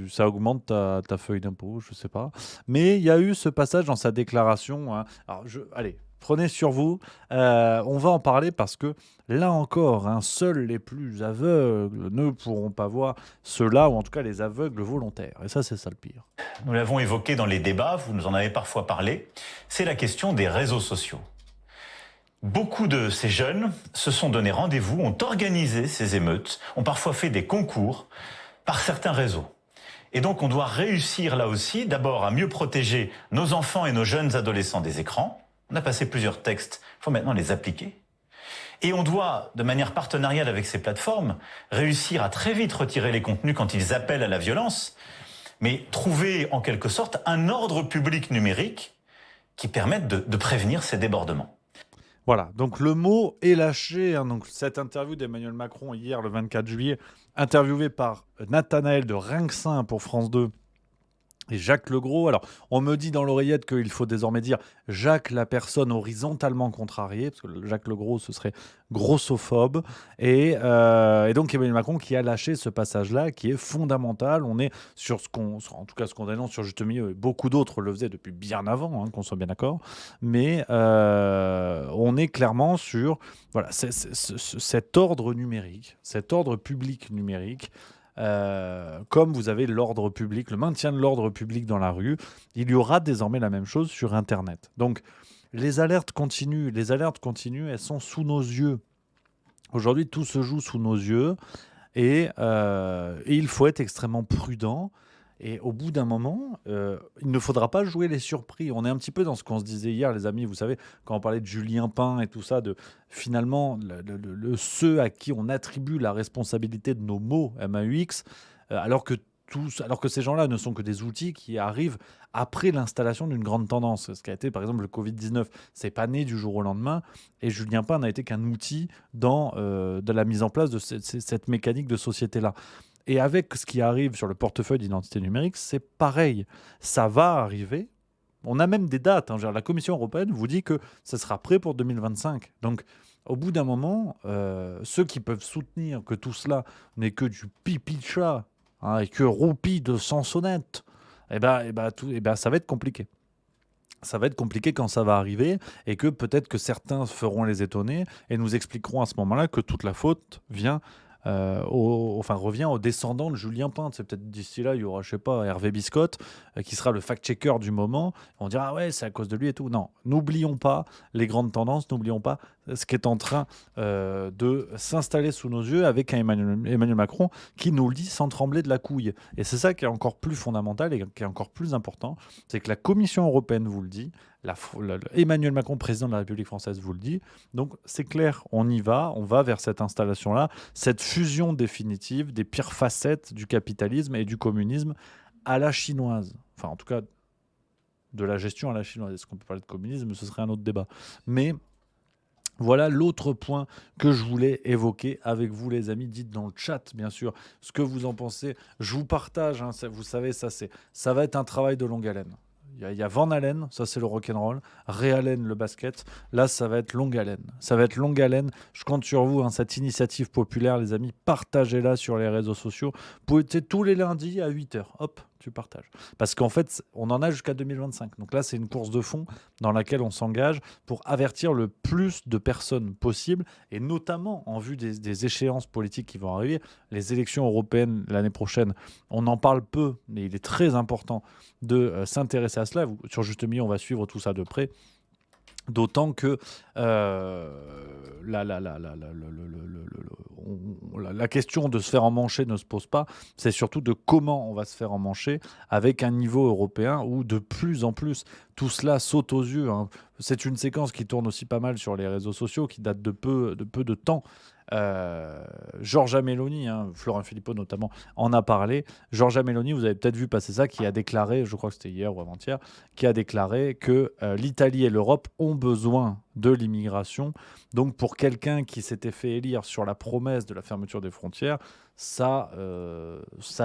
ça augmente ta feuille d'impôt, je ne sais pas. Mais il y a eu ce passage dans sa déclaration. Alors, allez, prenez sur vous. On va en parler parce que là encore, seuls les plus aveugles ne pourront pas voir cela, ou en tout cas les aveugles volontaires. Et ça, c'est ça le pire. Nous l'avons évoqué dans les débats, vous nous en avez parfois parlé, c'est la question des réseaux sociaux. Beaucoup de ces jeunes se sont donné rendez-vous, ont organisé ces émeutes, ont parfois fait des concours par certains réseaux. Et donc on doit réussir là aussi, d'abord à mieux protéger nos enfants et nos jeunes adolescents des écrans. On a passé plusieurs textes, il faut maintenant les appliquer. Et on doit, de manière partenariale avec ces plateformes, réussir à très vite retirer les contenus quand ils appellent à la violence, mais trouver en quelque sorte un ordre public numérique qui permette de prévenir ces débordements. Voilà, donc le mot est lâché. Donc cette interview d'Emmanuel Macron hier, le 24 juillet, interviewé par Nathanaël de Rinxin pour France 2 et Jacques Legros. Alors, on me dit dans l'oreillette qu'il faut désormais dire Jacques, la personne horizontalement contrariée, parce que Jacques Legros, ce serait grossophobe. Et donc, Emmanuel Macron qui a lâché ce passage-là, qui est fondamental. On est sur en tout cas, ce qu'on dénonce sur Juste Milieu, et beaucoup d'autres le faisaient depuis bien avant, qu'on soit bien d'accord. Mais on est clairement sur voilà, cet ordre numérique, cet ordre public numérique. Comme vous avez l'ordre public, le maintien de l'ordre public dans la rue, il y aura désormais la même chose sur Internet. Donc, les alertes continuent, elles sont sous nos yeux. Aujourd'hui, tout se joue sous nos yeux et il faut être extrêmement prudent. Et au bout d'un moment, il ne faudra pas jouer les surpris. On est un petit peu dans ce qu'on se disait hier, les amis. Vous savez, quand on parlait de Julien Pain et tout ça, de finalement, ceux à qui on attribue la responsabilité de nos mots, MAUX, alors que ces gens-là ne sont que des outils qui arrivent après l'installation d'une grande tendance. Ce qui a été, par exemple, le Covid-19. C'est pas né du jour au lendemain. Et Julien Pain n'a été qu'un outil dans de la mise en place de cette mécanique de société-là. Et avec ce qui arrive sur le portefeuille d'identité numérique, c'est pareil. Ça va arriver. On a même des dates. La Commission européenne vous dit que ça sera prêt pour 2025. Donc, au bout d'un moment, ceux qui peuvent soutenir que tout cela n'est que du pipi de chat, hein, et que roupie de Sansonnette, ça va être compliqué. Ça va être compliqué quand ça va arriver et que peut-être que certains feront les étonner et nous expliqueront à ce moment-là que toute la faute revient aux descendants de Julien Pinte. C'est peut-être d'ici là, il y aura, je sais pas, Hervé Biscotte qui sera le fact-checker du moment. On dira, ah ouais, c'est à cause de lui et tout. Non, n'oublions pas les grandes tendances, n'oublions pas ce qui est en train de s'installer sous nos yeux avec un Emmanuel Macron qui nous le dit sans trembler de la couille. Et c'est ça qui est encore plus fondamental et qui est encore plus important, c'est que la Commission européenne vous le dit, Emmanuel Macron, président de la République française, vous le dit. Donc c'est clair, on va vers cette installation-là, cette fusion définitive des pires facettes du capitalisme et du communisme à la chinoise. Enfin, en tout cas, de la gestion à la chinoise. Est-ce qu'on peut parler de communisme? Ce serait un autre débat. Mais voilà l'autre point que je voulais évoquer avec vous, les amis. Dites dans le chat, bien sûr, ce que vous en pensez. Je vous partage, hein, vous savez, ça va être un travail de longue haleine. Il y a Van Halen, ça c'est le rock'n'roll, Ray Allen, le basket. Là, ça va être longue haleine. Ça va être longue haleine. Je compte sur vous, hein, cette initiative populaire, les amis. Partagez-la sur les réseaux sociaux. Vous pouvez, tous les lundis à 8h, hop, tu partages. Parce qu'en fait, on en a jusqu'à 2025. Donc là, c'est une course de fond dans laquelle on s'engage pour avertir le plus de personnes possible, et notamment en vue des échéances politiques qui vont arriver. Les élections européennes l'année prochaine, on en parle peu, mais il est très important de s'intéresser à cela. Sur Juste Milieu, on va suivre tout ça de près. D'autant que la question de se faire emmancher ne se pose pas, c'est surtout de comment on va se faire emmancher avec un niveau européen où de plus en plus tout cela saute aux yeux, hein. C'est une séquence qui tourne aussi pas mal sur les réseaux sociaux, qui date de peu de temps. Giorgia Meloni, hein, Florent Philippot notamment, en a parlé. Giorgia Meloni, vous avez peut-être vu passer ça, qui a déclaré, je crois que c'était hier ou avant-hier, qui a déclaré que l'Italie et l'Europe ont besoin de l'immigration. Donc pour quelqu'un qui s'était fait élire sur la promesse de la fermeture des frontières, ça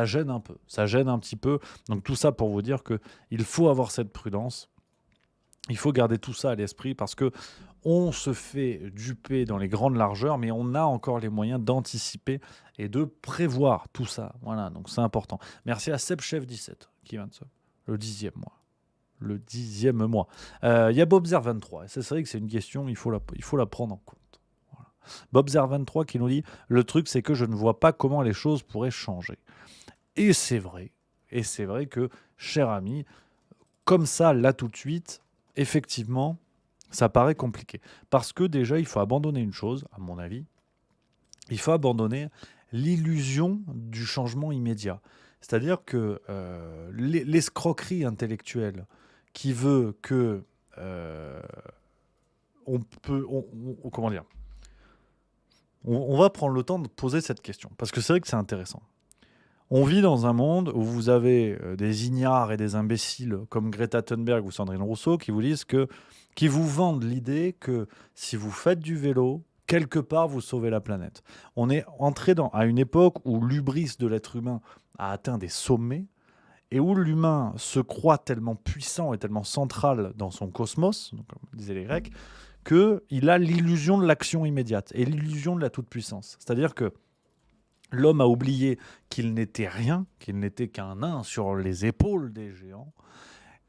gêne un peu. Ça gêne un petit peu. Donc tout ça pour vous dire qu'il faut avoir cette prudence. Il faut garder tout ça à l'esprit parce que on se fait duper dans les grandes largeurs, mais on a encore les moyens d'anticiper et de prévoir tout ça. Voilà, donc c'est important. Merci à SebChef17 qui vient de ça. Le 10e mois. Le 10e mois. Il y a Bobzer23. C'est vrai que c'est une question, il faut la prendre en compte. Voilà. Bobzer23 qui nous dit « Le truc, c'est que je ne vois pas comment les choses pourraient changer. » Et c'est vrai. Et c'est vrai que, cher ami, comme ça, là tout de suite, effectivement, ça paraît compliqué. Parce que déjà, il faut abandonner une chose, à mon avis. Il faut abandonner l'illusion du changement immédiat. C'est-à-dire que l'escroquerie intellectuelle qui veut que on va prendre le temps de poser cette question. Parce que c'est vrai que c'est intéressant. On vit dans un monde où vous avez des ignares et des imbéciles comme Greta Thunberg ou Sandrine Rousseau qui vous vendent l'idée que si vous faites du vélo, quelque part vous sauvez la planète. On est entré à une époque où l'hubris de l'être humain a atteint des sommets et où l'humain se croit tellement puissant et tellement central dans son cosmos, donc, comme disaient les Grecs, qu'il a l'illusion de l'action immédiate et l'illusion de la toute-puissance. C'est-à-dire que l'homme a oublié qu'il n'était rien, qu'il n'était qu'un nain sur les épaules des géants.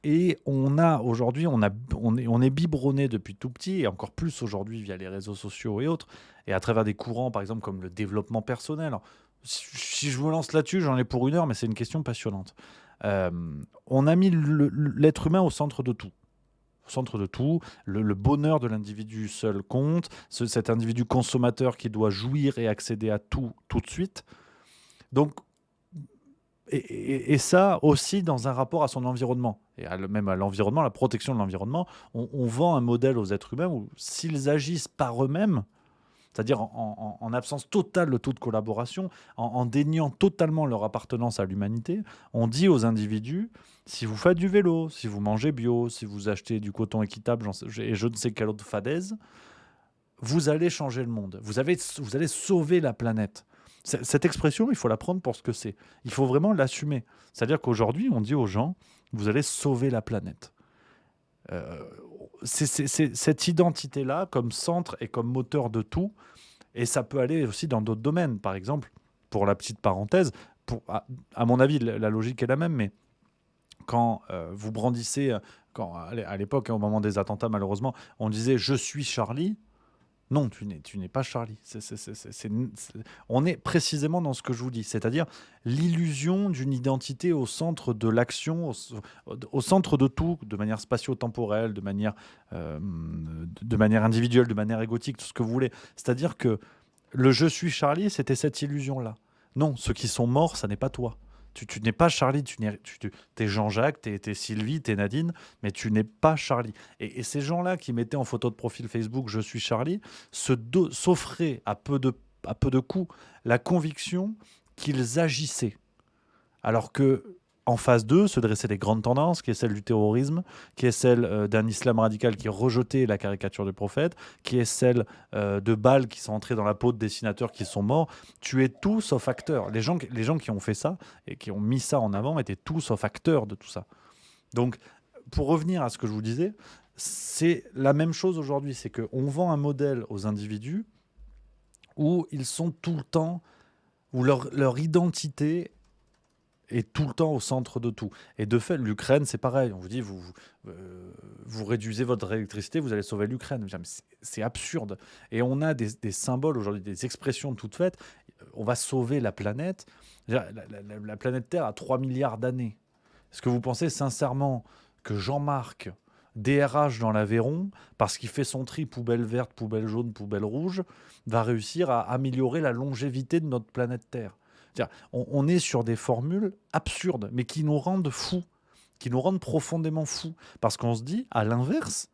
Et aujourd'hui, on est biberonné depuis tout petit, et encore plus aujourd'hui via les réseaux sociaux et autres, et à travers des courants, par exemple, comme le développement personnel. Alors, si je me lance là-dessus, j'en ai pour 1 heure, mais c'est une question passionnante. On a mis l'être humain au centre de tout. Le bonheur de l'individu seul compte, cet individu consommateur qui doit jouir et accéder à tout de suite. Donc, et ça aussi dans un rapport à son environnement, et même à l'environnement, la protection de l'environnement, on vend un modèle aux êtres humains où s'ils agissent par eux-mêmes, c'est-à-dire en absence totale de toute collaboration, en déniant totalement leur appartenance à l'humanité, on dit aux individus, si vous faites du vélo, si vous mangez bio, si vous achetez du coton équitable et je ne sais quelle autre fadaise, vous allez changer le monde, vous allez sauver la planète. Cette expression, il faut la prendre pour ce que c'est. Il faut vraiment l'assumer. C'est-à-dire qu'aujourd'hui, on dit aux gens, vous allez sauver la planète. c'est cette identité-là comme centre et comme moteur de tout. Et ça peut aller aussi dans d'autres domaines. Par exemple, pour la petite parenthèse, à mon avis, la logique est la même, mais quand vous brandissez, à l'époque, au moment des attentats, malheureusement, on disait « je suis Charlie », non, tu n'es pas Charlie. On est précisément dans ce que je vous dis, c'est-à-dire l'illusion d'une identité au centre de l'action, au centre de tout, de manière spatio-temporelle, de manière individuelle, de manière égotique, tout ce que vous voulez. C'est-à-dire que le « je suis Charlie », c'était cette illusion-là. Non, ceux qui sont morts, ça n'est pas toi. Tu n'es pas Charlie, tu es Jean-Jacques, tu es Sylvie, tu es Nadine, mais tu n'es pas Charlie. Et ces gens-là qui mettaient en photo de profil Facebook « Je suis Charlie » s'offraient à peu de coups la conviction qu'ils agissaient. Alors que en face d'eux se dressaient des grandes tendances, qui est celle du terrorisme, qui est celle d'un islam radical qui rejetait la caricature du prophète, qui est celle de balles qui sont entrées dans la peau de dessinateurs qui sont morts. Tu es tout sauf acteur. Les gens qui ont fait ça et qui ont mis ça en avant étaient tout sauf acteurs de tout ça. Donc, pour revenir à ce que je vous disais, c'est la même chose aujourd'hui. C'est qu'on vend un modèle aux individus où ils sont tout le temps, où leur identité est tout le temps au centre de tout. Et de fait, l'Ukraine, c'est pareil. On vous dit, vous réduisez votre électricité, vous allez sauver l'Ukraine. C'est absurde. Et on a des symboles aujourd'hui, des expressions toutes faites. On va sauver la planète. La planète Terre a 3 milliards d'années. Est-ce que vous pensez sincèrement que Jean-Marc, DRH dans l'Aveyron, parce qu'il fait son tri poubelle verte, poubelle jaune, poubelle rouge, va réussir à améliorer la longévité de notre planète Terre? On est sur des formules absurdes, mais qui nous rendent fous, qui nous rendent profondément fous. Parce qu'on se dit, à l'inverse,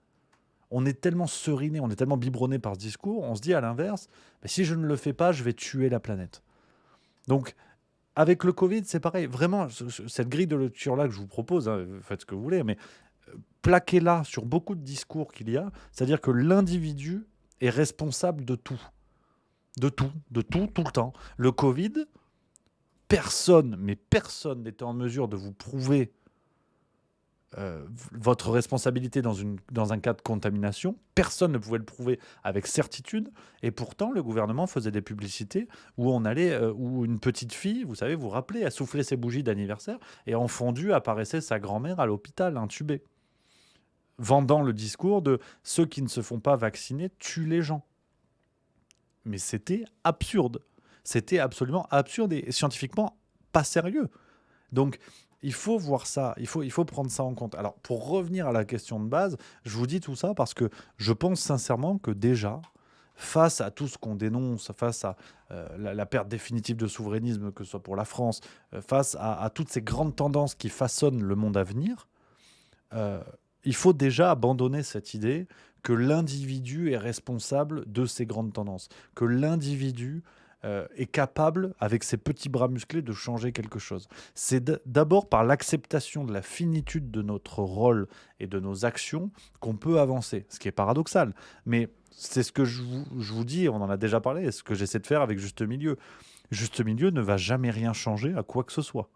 on est tellement seriné, on est tellement biberonné par ce discours, on se dit à l'inverse, si je ne le fais pas, je vais tuer la planète. Donc, avec le Covid, c'est pareil. Vraiment, cette grille de lecture-là que je vous propose, hein, faites ce que vous voulez, mais plaquez-la sur beaucoup de discours qu'il y a, c'est-à-dire que l'individu est responsable de tout. De tout, tout le temps. Le Covid... Personne n'était en mesure de vous prouver votre responsabilité dans un cas de contamination. Personne ne pouvait le prouver avec certitude. Et pourtant, le gouvernement faisait des publicités où on allait, où une petite fille, vous savez, vous vous rappelez, a soufflé ses bougies d'anniversaire et en fondu apparaissait sa grand-mère à l'hôpital, intubée. Vendant le discours de ceux qui ne se font pas vacciner tuent les gens. Mais c'était absurde. C'était absolument absurde et scientifiquement pas sérieux. Donc, il faut voir ça, il faut prendre ça en compte. Alors, pour revenir à la question de base, je vous dis tout ça parce que je pense sincèrement que déjà, face à tout ce qu'on dénonce, face à la perte définitive de souverainisme, que ce soit pour la France, face à toutes ces grandes tendances qui façonnent le monde à venir, il faut déjà abandonner cette idée que l'individu est responsable de ces grandes tendances, que l'individu est capable, avec ses petits bras musclés, de changer quelque chose. C'est d'abord par l'acceptation de la finitude de notre rôle et de nos actions qu'on peut avancer, ce qui est paradoxal. Mais c'est ce que je vous dis, on en a déjà parlé, et ce que j'essaie de faire avec Juste Milieu. Juste Milieu ne va jamais rien changer à quoi que ce soit.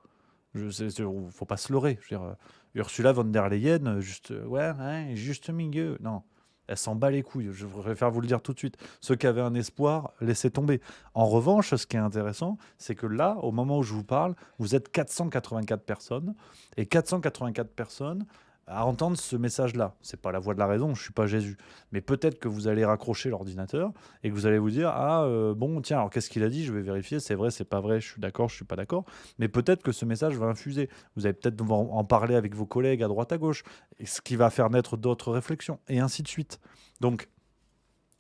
Il ne faut pas se leurrer. Je veux dire, Ursula von der Leyen, Juste Milieu, non. Elle s'en bat les couilles, je préfère vous le dire tout de suite. Ceux qui avaient un espoir, laissez tomber. En revanche, ce qui est intéressant, c'est que là, au moment où je vous parle, vous êtes 484 personnes, et 484 personnes à entendre ce message-là. Ce n'est pas la voix de la raison, je ne suis pas Jésus. Mais peut-être que vous allez raccrocher l'ordinateur et que vous allez vous dire « Ah, bon, tiens, alors qu'est-ce qu'il a dit? Je vais vérifier, c'est vrai, c'est pas vrai, je suis d'accord, je ne suis pas d'accord. » Mais peut-être que ce message va infuser. Vous allez peut-être en parler avec vos collègues à droite, à gauche, et ce qui va faire naître d'autres réflexions, et ainsi de suite. Donc,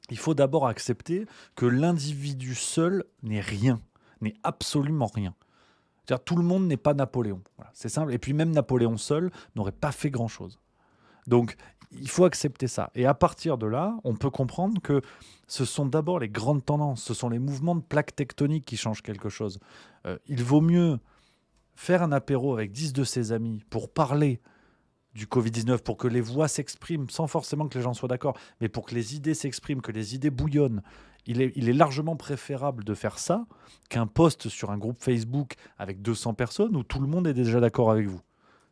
il faut d'abord accepter que l'individu seul n'est rien, n'est absolument rien. C'est-à-dire, tout le monde n'est pas Napoléon. Voilà, c'est simple. Et puis même Napoléon seul n'aurait pas fait grand-chose. Donc, il faut accepter ça. Et à partir de là, on peut comprendre que ce sont d'abord les grandes tendances, ce sont les mouvements de plaques tectoniques qui changent quelque chose. Il vaut mieux faire un apéro avec 10 de ses amis pour parler du Covid-19, pour que les voix s'expriment, sans forcément que les gens soient d'accord, mais pour que les idées s'expriment, que les idées bouillonnent. Il est largement préférable de faire ça qu'un post sur un groupe Facebook avec 200 personnes où tout le monde est déjà d'accord avec vous.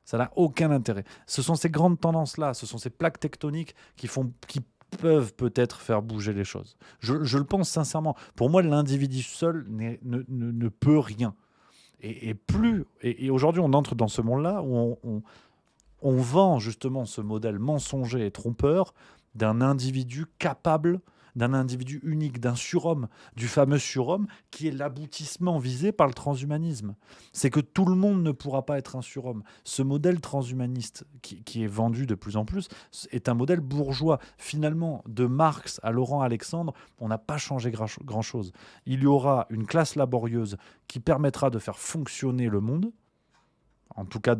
Ça n'a aucun intérêt. Ce sont ces grandes tendances-là, ce sont ces plaques tectoniques qui peuvent peut-être faire bouger les choses. Je le pense sincèrement. Pour moi, l'individu seul ne peut rien. Et aujourd'hui, on entre dans ce monde-là où on vend justement ce modèle mensonger et trompeur d'un individu capable, d'un individu unique, d'un surhomme, du fameux surhomme qui est l'aboutissement visé par le transhumanisme. C'est que tout le monde ne pourra pas être un surhomme. Ce modèle transhumaniste qui est vendu de plus en plus est un modèle bourgeois. Finalement, de Marx à Laurent Alexandre, on n'a pas changé grand-chose. Il y aura une classe laborieuse qui permettra de faire fonctionner le monde, en tout cas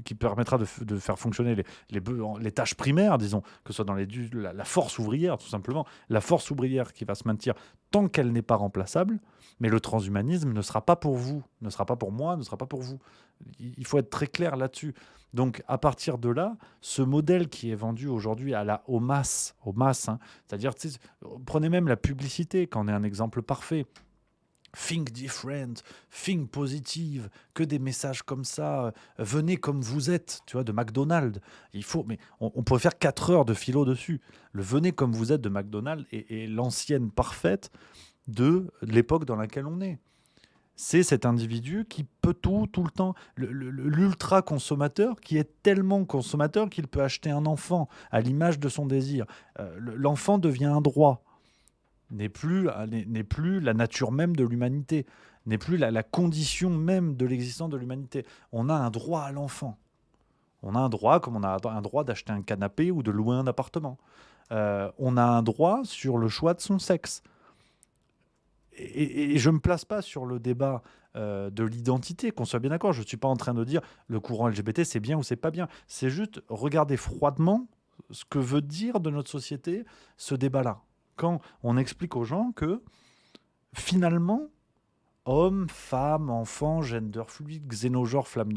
qui permettra de faire fonctionner les tâches primaires, disons, que ce soit dans la force ouvrière, tout simplement, la force ouvrière qui va se maintenir tant qu'elle n'est pas remplaçable, mais le transhumanisme ne sera pas pour vous, ne sera pas pour moi, ne sera pas pour vous. Il faut être très clair là-dessus. Donc, à partir de là, ce modèle qui est vendu aujourd'hui aux masses, hein, c'est-à-dire, prenez même la publicité, qu'en est un exemple parfait. Think different, think positive, que des messages comme ça, venez comme vous êtes, tu vois, de McDonald's. Mais on pourrait faire 4 heures de philo dessus. Le venez comme vous êtes de McDonald's est l'ancienne parfaite de l'époque dans laquelle on est. C'est cet individu qui peut tout le temps, l'ultra-consommateur qui est tellement consommateur qu'il peut acheter un enfant à l'image de son désir. L'enfant devient un droit. N'est plus la nature même de l'humanité, n'est plus la condition même de l'existence de l'humanité. On a un droit à l'enfant. On a un droit, comme on a un droit d'acheter un canapé ou de louer un appartement. On a un droit sur le choix de son sexe. Et je ne me place pas sur le débat de l'identité, qu'on soit bien d'accord. Je ne suis pas en train de dire le courant LGBT, c'est bien ou c'est pas bien. C'est juste regarder froidement ce que veut dire de notre société ce débat-là. Quand on explique aux gens que, finalement, hommes, femmes, enfants, gender fluide, xénogenre, flaque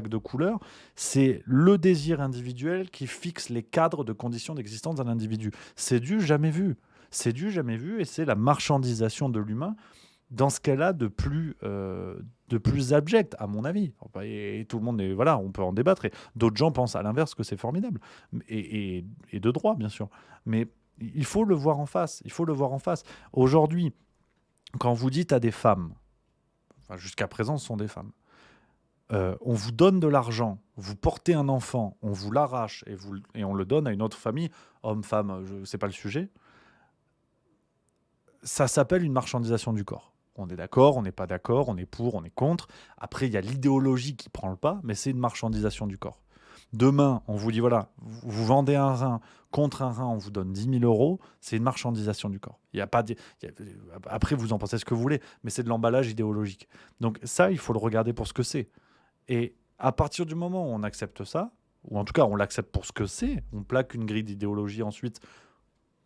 de couleur, c'est le désir individuel qui fixe les cadres de conditions d'existence d'un individu. C'est du jamais vu. C'est du jamais vu et c'est la marchandisation de l'humain dans ce qu'elle a de plus abject, à mon avis. Et tout le monde on peut en débattre. Et d'autres gens pensent à l'inverse que c'est formidable. Et de droit, bien sûr. Mais il faut le voir en face. Il faut le voir en face. Aujourd'hui, quand vous dites à des femmes, jusqu'à présent, ce sont des femmes, on vous donne de l'argent, vous portez un enfant, on vous l'arrache et on le donne à une autre famille, homme, femme, c'est pas le sujet. Ça s'appelle une marchandisation du corps. On est d'accord, on n'est pas d'accord, on est pour, on est contre. Après, il y a l'idéologie qui prend le pas, mais c'est une marchandisation du corps. Demain, on vous dit, voilà, vous vendez un rein, contre un rein, on vous donne 10 000 €, c'est une marchandisation du corps. Après, vous en pensez ce que vous voulez, mais c'est de l'emballage idéologique. Donc ça, il faut le regarder pour ce que c'est. Et à partir du moment où on accepte ça, ou en tout cas, on l'accepte pour ce que c'est, on plaque une grille d'idéologie ensuite,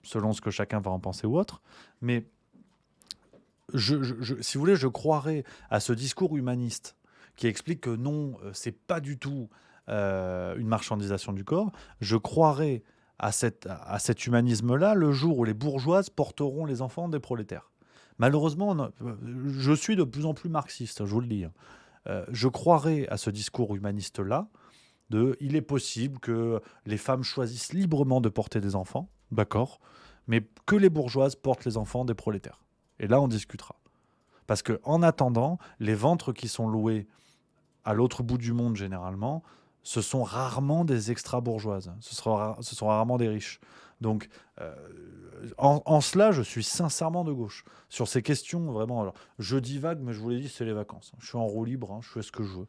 selon ce que chacun va en penser ou autre, mais si vous voulez, je croirais à ce discours humaniste qui explique que non, c'est pas du tout une marchandisation du corps. Je croirais à cet humanisme-là le jour où les bourgeoises porteront les enfants des prolétaires. Malheureusement, je suis de plus en plus marxiste, je vous le dis. Je croirais à ce discours humaniste-là, il est possible que les femmes choisissent librement de porter des enfants, d'accord, mais que les bourgeoises portent les enfants des prolétaires. Et là, on discutera. Parce qu'en attendant, les ventres qui sont loués à l'autre bout du monde, généralement, ce sont rarement des extra-bourgeoises. Ce sont rarement des riches. Donc, en cela, je suis sincèrement de gauche. Sur ces questions, vraiment, alors, je divague, mais je vous l'ai dit, c'est les vacances. Je suis en roue libre, je fais ce que je veux.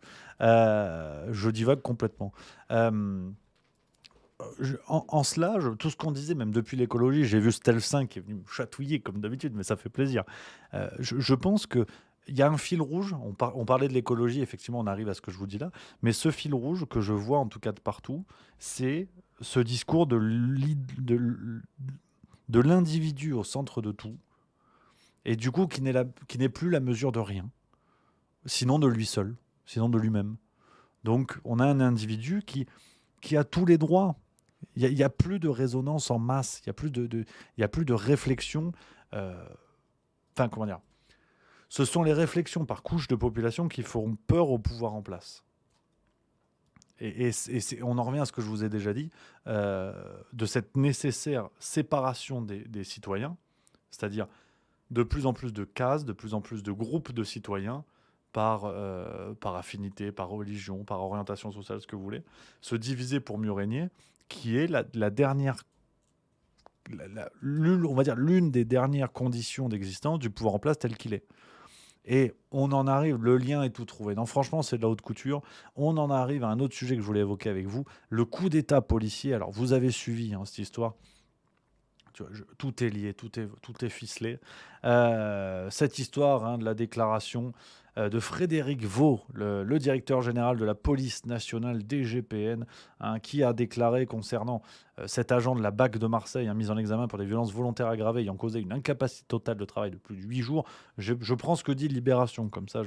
Je divague complètement. En cela, tout ce qu'on disait, même depuis l'écologie, j'ai vu Stelf5 qui est venu me chatouiller comme d'habitude, mais ça fait plaisir. Je pense qu'il y a un fil rouge. On parlait de l'écologie, effectivement, on arrive à ce que je vous dis là, mais ce fil rouge que je vois en tout cas de partout, c'est ce discours de l'individu au centre de tout, et du coup qui n'est plus la mesure de rien, sinon de lui seul, sinon de lui-même. Donc on a un individu qui a tous les droits. Il n'y a plus de résonance en masse, il n'y a plus de réflexion. Comment dire ? Ce sont les réflexions par couche de population qui feront peur au pouvoir en place. on en revient à ce que je vous ai déjà dit, de cette nécessaire séparation des citoyens, c'est-à-dire de plus en plus de cases, de plus en plus de groupes de citoyens par affinité, par religion, par orientation sociale, ce que vous voulez, se diviser pour mieux régner, qui est la dernière, on va dire l'une des dernières conditions d'existence du pouvoir en place tel qu'il est. Et on en arrive, le lien est tout trouvé. Non, franchement, c'est de la haute couture. On en arrive à un autre sujet que je voulais évoquer avec vous, le coup d'État policier. Alors, vous avez suivi cette histoire. Tu vois, tout est lié, tout est ficelé. Cette histoire de la déclaration de Frédéric Vaux, le directeur général de la police nationale DGPN, qui a déclaré concernant cet agent de la BAC de Marseille, mis en examen pour des violences volontaires aggravées ayant causé une incapacité totale de travail de plus de 8 jours. Je prends ce que dit Libération, comme ça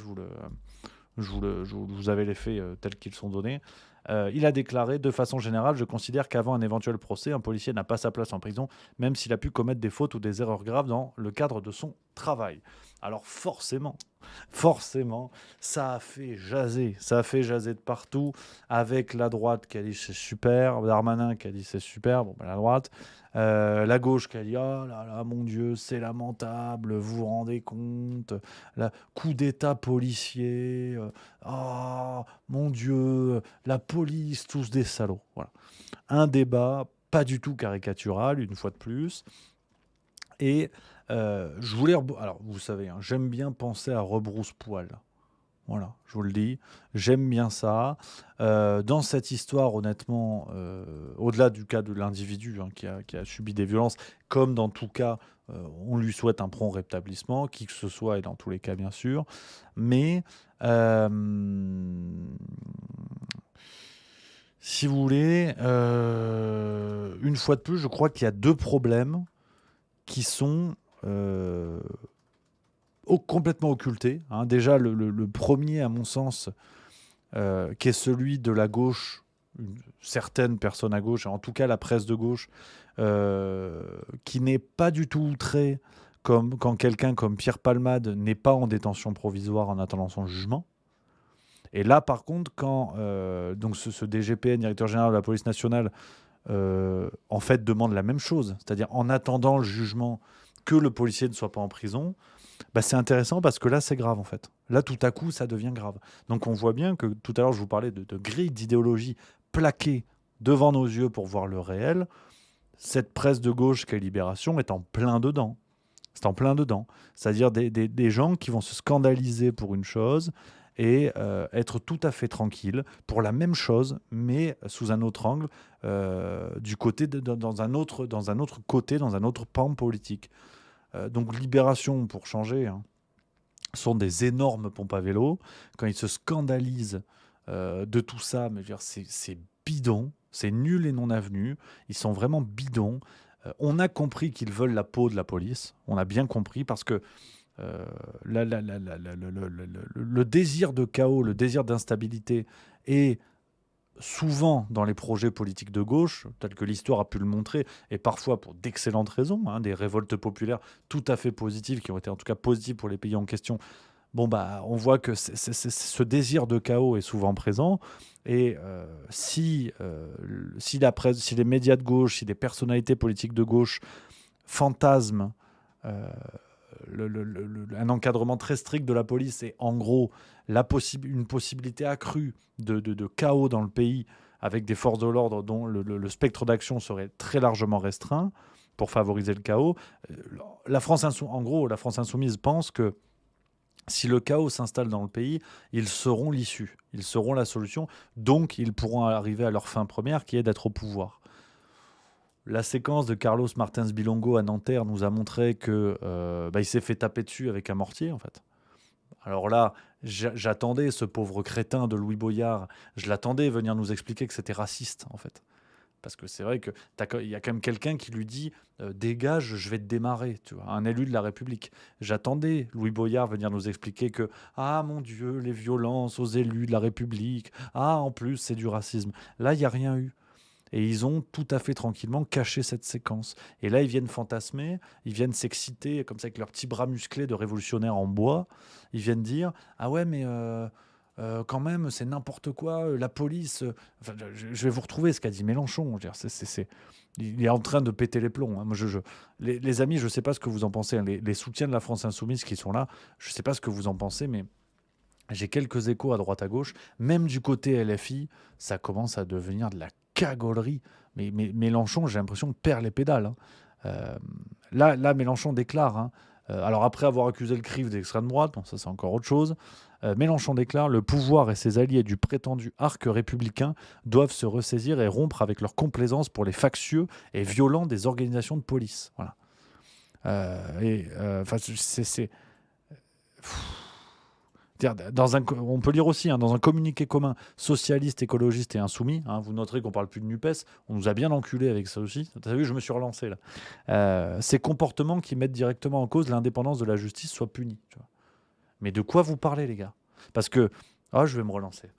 vous avez les faits tels qu'ils sont donnés. Il a déclaré, de façon générale, je considère qu'avant un éventuel procès, un policier n'a pas sa place en prison, même s'il a pu commettre des fautes ou des erreurs graves dans le cadre de son travail. Alors forcément, ça a fait jaser de partout, avec la droite qui a dit c'est super, Darmanin qui a dit c'est super, la droite, la gauche qui a dit oh là là, mon Dieu, c'est lamentable, vous vous rendez compte, coup d'État policier, oh mon Dieu, la police, tous des salauds. Voilà. Un débat pas du tout caricatural, une fois de plus. Et je voulais... Alors, vous savez, j'aime bien penser à rebrousse-poil. Voilà, je vous le dis. J'aime bien ça. Dans cette histoire, honnêtement, au-delà du cas de l'individu qui a subi des violences, comme dans tout cas, on lui souhaite un prompt rétablissement, qui que ce soit, et dans tous les cas, bien sûr. Mais... si vous voulez, une fois de plus, je crois qu'il y a deux problèmes qui sont complètement occultés. Déjà, le premier, à mon sens, qui est celui de la gauche, certaines personnes à gauche, en tout cas la presse de gauche, qui n'est pas du tout outrée quand quelqu'un comme Pierre Palmade n'est pas en détention provisoire en attendant son jugement. Et là, par contre, quand donc ce DGPN, directeur général de la police nationale, en fait, demande la même chose, c'est-à-dire en attendant le jugement que le policier ne soit pas en prison, c'est intéressant parce que là, c'est grave, en fait. Là, tout à coup, ça devient grave. Donc, on voit bien que tout à l'heure, je vous parlais de grilles d'idéologie plaquées devant nos yeux pour voir le réel. Cette presse de gauche qu'est Libération est en plein dedans. C'est en plein dedans. C'est-à-dire des gens qui vont se scandaliser pour une chose et être tout à fait tranquille pour la même chose, mais sous un autre angle, du côté dans un autre côté, dans un autre pan politique. Donc Libération, pour changer, sont des énormes pompes à vélo. Quand ils se scandalisent de tout ça, mais je veux dire, c'est bidon, c'est nul et non avenu. Ils sont vraiment bidons. On a compris qu'ils veulent la peau de la police. On a bien compris parce que le désir de chaos, le désir d'instabilité est souvent dans les projets politiques de gauche, tels que l'histoire a pu le montrer, et parfois pour d'excellentes raisons, des révoltes populaires tout à fait positives, qui ont été en tout cas positives pour les pays en question. On voit que ce désir de chaos est souvent présent, et si la presse, si les médias de gauche, si des personnalités politiques de gauche fantasment un encadrement très strict de la police et en gros une possibilité accrue de chaos dans le pays avec des forces de l'ordre dont le spectre d'action serait très largement restreint pour favoriser le chaos. La France Insoumise pense que si le chaos s'installe dans le pays, ils seront l'issue, ils seront la solution, donc ils pourront arriver à leur fin première qui est d'être au pouvoir. La séquence de Carlos Martins Bilongo à Nanterre nous a montré que il s'est fait taper dessus avec un mortier, en fait. Alors là, j'attendais ce pauvre crétin de Louis Boyard, je l'attendais venir nous expliquer que c'était raciste, en fait. Parce que c'est vrai qu'il y a quand même quelqu'un qui lui dit dégage, je vais te démarrer, tu vois, un élu de la République. J'attendais Louis Boyard venir nous expliquer que ah mon Dieu, les violences aux élus de la République, en plus c'est du racisme. Là, il n'y a rien eu. Et ils ont tout à fait tranquillement caché cette séquence. Et là, ils viennent fantasmer, ils viennent s'exciter, comme ça, avec leurs petits bras musclés de révolutionnaires en bois. Ils viennent dire « Ah ouais, mais quand même, c'est n'importe quoi, la police. Enfin, je vais vous retrouver ce qu'a dit Mélenchon. Je veux dire, il est en train de péter les plombs. Hein. Moi, les amis, je ne sais pas ce que vous en pensez. Hein. Les soutiens de la France Insoumise qui sont là, je ne sais pas ce que vous en pensez, mais j'ai quelques échos à droite à gauche. Même du côté LFI, ça commence à devenir de la cagolerie. Mais Mélenchon, j'ai l'impression, perd les pédales. Hein. Là, Mélenchon déclare. Hein, alors après avoir accusé le CRIF d'extrême droite, bon, ça c'est encore autre chose. Mélenchon déclare: le pouvoir et ses alliés du prétendu arc républicain doivent se ressaisir et rompre avec leur complaisance pour les factieux et violents des organisations de police. Voilà. On peut lire aussi dans un communiqué commun socialiste, écologiste et insoumis. Hein, vous noterez qu'on parle plus de Nupes. On nous a bien enculé avec ça aussi. T'as vu, je me suis relancé là. Ces comportements qui mettent directement en cause l'indépendance de la justice soient punis. Tu vois. Mais de quoi vous parlez, les gars? Parce que je vais me relancer.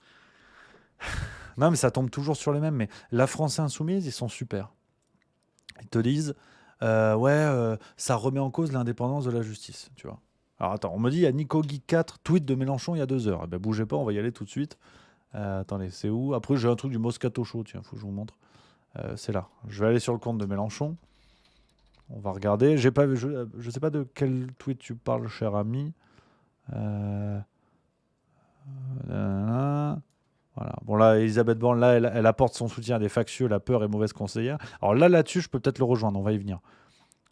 Non, mais ça tombe toujours sur les mêmes. Mais la France insoumise, ils sont super. Ils te disent ça remet en cause l'indépendance de la justice. Tu vois. Alors attends, on me dit, il y a Nico Geek 4, tweet de Mélenchon il y a 2 heures. Eh ben, bougez pas, on va y aller tout de suite. Attendez, c'est où? Après, j'ai un truc du Moscato Show, tiens, faut que je vous montre. C'est là. Je vais aller sur le compte de Mélenchon. On va regarder. Je sais pas de quel tweet tu parles, cher ami. Voilà. Bon là, Elisabeth Borne, là, elle apporte son soutien à des factieux, la peur est mauvaise conseillère. Alors là-dessus, je peux peut-être le rejoindre, on va y venir.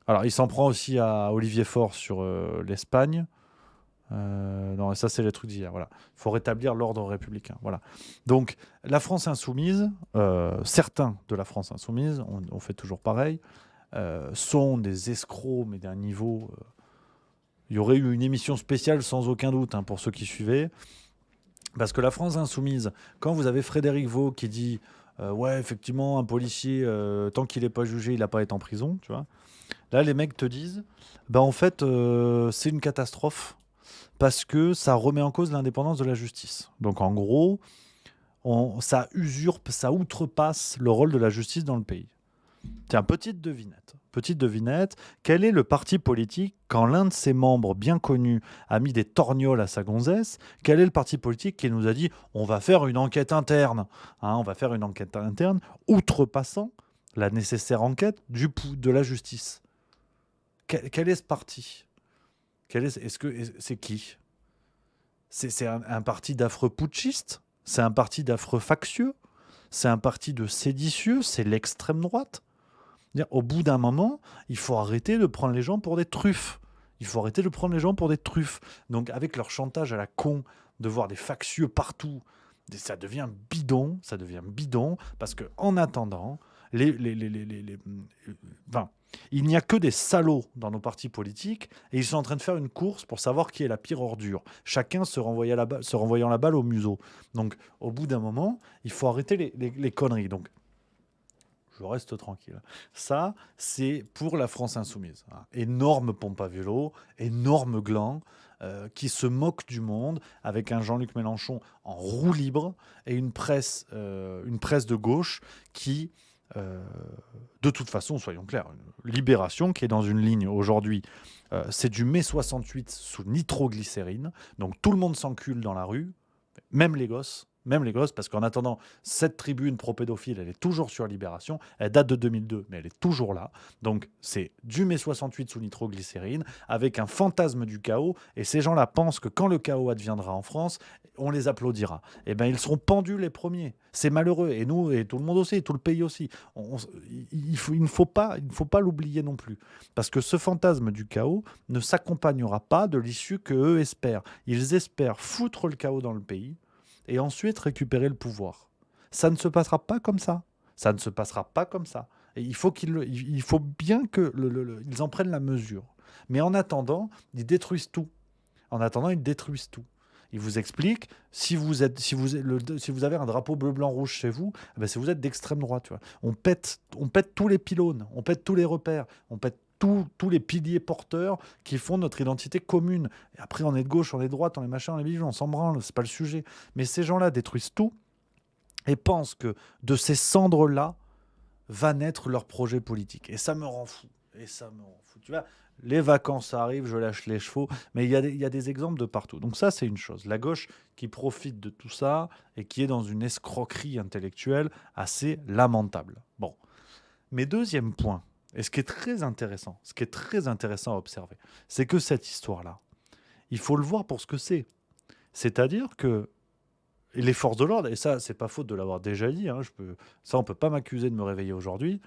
Alors, il s'en prend aussi à Olivier Faure sur l'Espagne. Non, ça, c'est les trucs d'hier. Voilà. Il faut rétablir l'ordre républicain. Voilà. Donc, la France insoumise, certains de la France insoumise, on fait toujours pareil, sont des escrocs, mais d'un niveau... il y aurait eu une émission spéciale sans aucun doute pour ceux qui suivaient. Parce que la France insoumise, quand vous avez Frédéric Vaux qui dit ouais, effectivement, un policier, tant qu'il n'est pas jugé, il n'a pas à être en prison, tu vois. Là, les mecs te disent en fait, c'est une catastrophe parce que ça remet en cause l'indépendance de la justice. Donc, en gros, ça usurpe, ça outrepasse le rôle de la justice dans le pays. Tiens, petite devinette. Quel est le parti politique, quand l'un de ses membres bien connus a mis des torgnoles à sa gonzesse, quel est le parti politique qui nous a dit on va faire une enquête interne, on va faire une enquête interne, outrepassant la nécessaire enquête de la justice? Quel est ce parti? C'est qui? C'est un parti d'affreux putschistes? C'est un parti d'affreux factieux? C'est un parti de séditieux? C'est l'extrême droite? Au bout d'un moment, il faut arrêter de prendre les gens pour des truffes. Donc, avec leur chantage à la con, de voir des factieux partout, ça devient bidon, parce qu'en attendant, il n'y a que des salauds dans nos partis politiques, et ils sont en train de faire une course pour savoir qui est la pire ordure. Chacun se renvoyant la balle au museau. Donc, au bout d'un moment, il faut arrêter les conneries. Donc, je reste tranquille. Ça, c'est pour la France insoumise. Énorme pompe à vélo, énorme gland, qui se moque du monde, avec un Jean-Luc Mélenchon en roue libre, et une presse de gauche qui, de toute façon, soyons clairs, Libération, qui est dans une ligne aujourd'hui, c'est du mai 68 sous nitroglycérine, donc tout le monde s'encule dans la rue, même les gosses, parce qu'en attendant, cette tribune pro-pédophile, elle est toujours sur Libération. Elle date de 2002, mais elle est toujours là. Donc, c'est du mai 68 sous nitroglycérine, avec un fantasme du chaos. Et ces gens-là pensent que quand le chaos adviendra en France, on les applaudira. Eh bien, ils seront pendus les premiers. C'est malheureux. Et nous, et tout le monde aussi, et tout le pays aussi. Il ne faut pas l'oublier non plus. Parce que ce fantasme du chaos ne s'accompagnera pas de l'issue qu'eux espèrent. Ils espèrent foutre le chaos dans le pays, et ensuite récupérer le pouvoir. Ça ne se passera pas comme ça. Et il faut bien qu'ils en prennent la mesure. Mais en attendant, ils détruisent tout. Ils vous expliquent, si vous avez un drapeau bleu, blanc, rouge chez vous, si vous êtes d'extrême droite. Tu vois. On pète tous les pylônes, on pète tous les repères, on pète tous les piliers porteurs qui font notre identité commune. Et après, on est de gauche, on est de droite, on est machin, on est bidule, on s'en branle, c'est pas le sujet. Mais ces gens-là détruisent tout et pensent que de ces cendres-là va naître leur projet politique. Et ça me rend fou. Et ça me rend fou. Tu vois, les vacances arrivent, je lâche les chevaux. Mais il y a des exemples de partout. Donc ça, c'est une chose. La gauche qui profite de tout ça et qui est dans une escroquerie intellectuelle assez lamentable. Bon. Mais deuxième point, et ce qui est très intéressant, à observer, c'est que cette histoire-là, il faut le voir pour ce que c'est. C'est-à-dire que les forces de l'ordre, et ça, c'est pas faute de l'avoir déjà dit, hein, ça, on peut pas m'accuser de me réveiller aujourd'hui,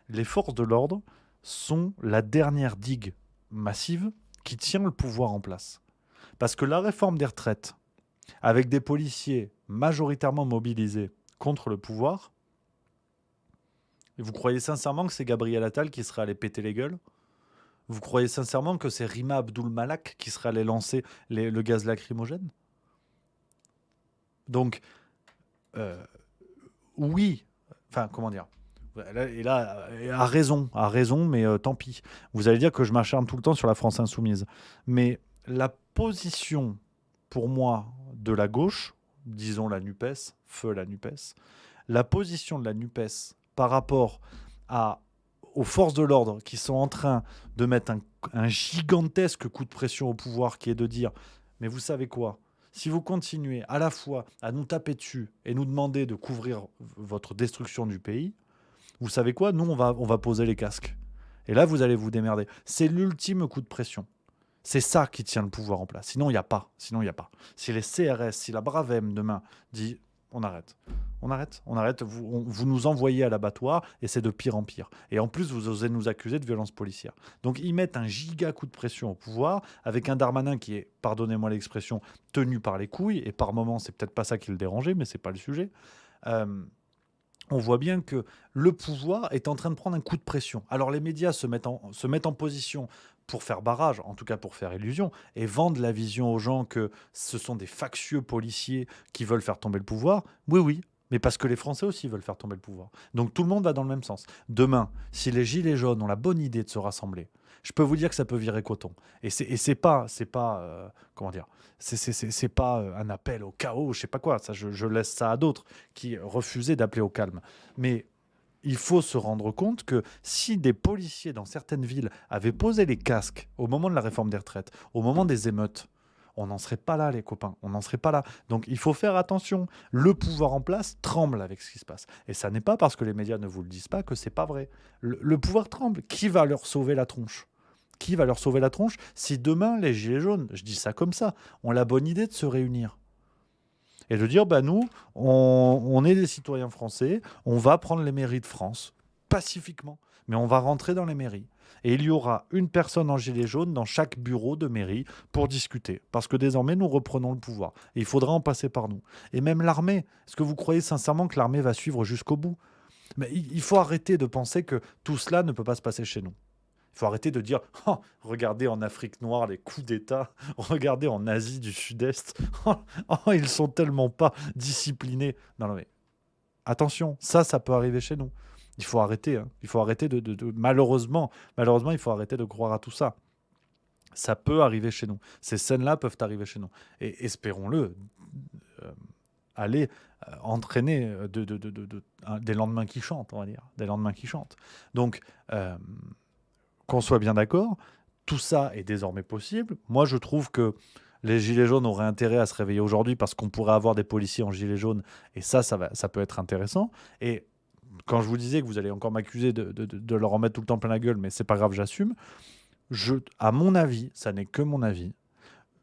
les forces de l'ordre sont la dernière digue massive qui tient le pouvoir en place. Parce que la réforme des retraites, avec des policiers majoritairement mobilisés contre le pouvoir, vous croyez sincèrement que c'est Gabriel Attal qui serait allé péter les gueules ? Vous croyez sincèrement que c'est Rima Abdul Malak qui serait allé lancer le gaz lacrymogène ? Donc, oui, enfin, comment dire ? Et là, a raison, mais tant pis. Vous allez dire que je m'acharne tout le temps sur la France insoumise. Mais la position, pour moi, de la gauche, disons la NUPES, feu la NUPES, la position de la NUPES par rapport aux forces de l'ordre qui sont en train de mettre un gigantesque coup de pression au pouvoir, qui est de dire, mais vous savez quoi ? Si vous continuez à la fois à nous taper dessus et nous demander de couvrir votre destruction du pays, vous savez quoi ? Nous, on va poser les casques. Et là, vous allez vous démerder. C'est l'ultime coup de pression. C'est ça qui tient le pouvoir en place. Sinon, il n'y a pas. Si les CRS, si la Bravem demain dit on arrête. Vous nous envoyez à l'abattoir et c'est de pire en pire. Et en plus, vous osez nous accuser de violence policière. Donc, ils mettent un giga coup de pression au pouvoir avec un Darmanin qui est, pardonnez-moi l'expression, tenu par les couilles. Et par moments, c'est peut-être pas ça qui le dérangeait, mais c'est pas le sujet. On voit bien que le pouvoir est en train de prendre un coup de pression. Alors les médias se mettent en position pour faire barrage, en tout cas pour faire illusion, et vendent la vision aux gens que ce sont des factieux policiers qui veulent faire tomber le pouvoir. Oui, mais parce que les Français aussi veulent faire tomber le pouvoir. Donc tout le monde va dans le même sens. Demain, si les gilets jaunes ont la bonne idée de se rassembler, je peux vous dire que ça peut virer coton. Et c'est pas comment dire, c'est pas un appel au chaos, je sais pas quoi. Ça, je laisse ça à d'autres qui refusaient d'appeler au calme. Mais il faut se rendre compte que si des policiers dans certaines villes avaient posé les casques au moment de la réforme des retraites, au moment des émeutes, on n'en serait pas là, les copains. On n'en serait pas là. Donc, il faut faire attention. Le pouvoir en place tremble avec ce qui se passe. Et ça n'est pas parce que les médias ne vous le disent pas que c'est pas vrai. Le pouvoir tremble. Qui va leur sauver la tronche ? Si demain, les Gilets jaunes, je dis ça comme ça, ont la bonne idée de se réunir et de dire, nous, on est des citoyens français, on va prendre les mairies de France, pacifiquement, mais on va rentrer dans les mairies. Et il y aura une personne en gilet jaune dans chaque bureau de mairie pour discuter. Parce que désormais, nous reprenons le pouvoir. Et il faudra en passer par nous. Et même l'armée. Est-ce que vous croyez sincèrement que l'armée va suivre jusqu'au bout ? Mais il faut arrêter de penser que tout cela ne peut pas se passer chez nous. Il faut arrêter de dire oh, regardez en Afrique noire les coups d'État, regardez en Asie du Sud-Est, ils sont tellement pas disciplinés. Non, mais attention, ça peut arriver chez nous. Il faut arrêter. Il faut arrêter de malheureusement, il faut arrêter de croire à tout ça. Ça peut arriver chez nous. Ces scènes-là peuvent arriver chez nous. Et espérons-le, aller entraîner des lendemains qui chantent, on va dire. Des lendemains qui chantent. Donc, qu'on soit bien d'accord, tout ça est désormais possible. Moi, je trouve que les gilets jaunes auraient intérêt à se réveiller aujourd'hui parce qu'on pourrait avoir des policiers en gilets jaunes. Et ça peut être intéressant. Et quand je vous disais que vous allez encore m'accuser de leur en mettre tout le temps plein la gueule, mais c'est pas grave, j'assume. À mon avis, ça n'est que mon avis,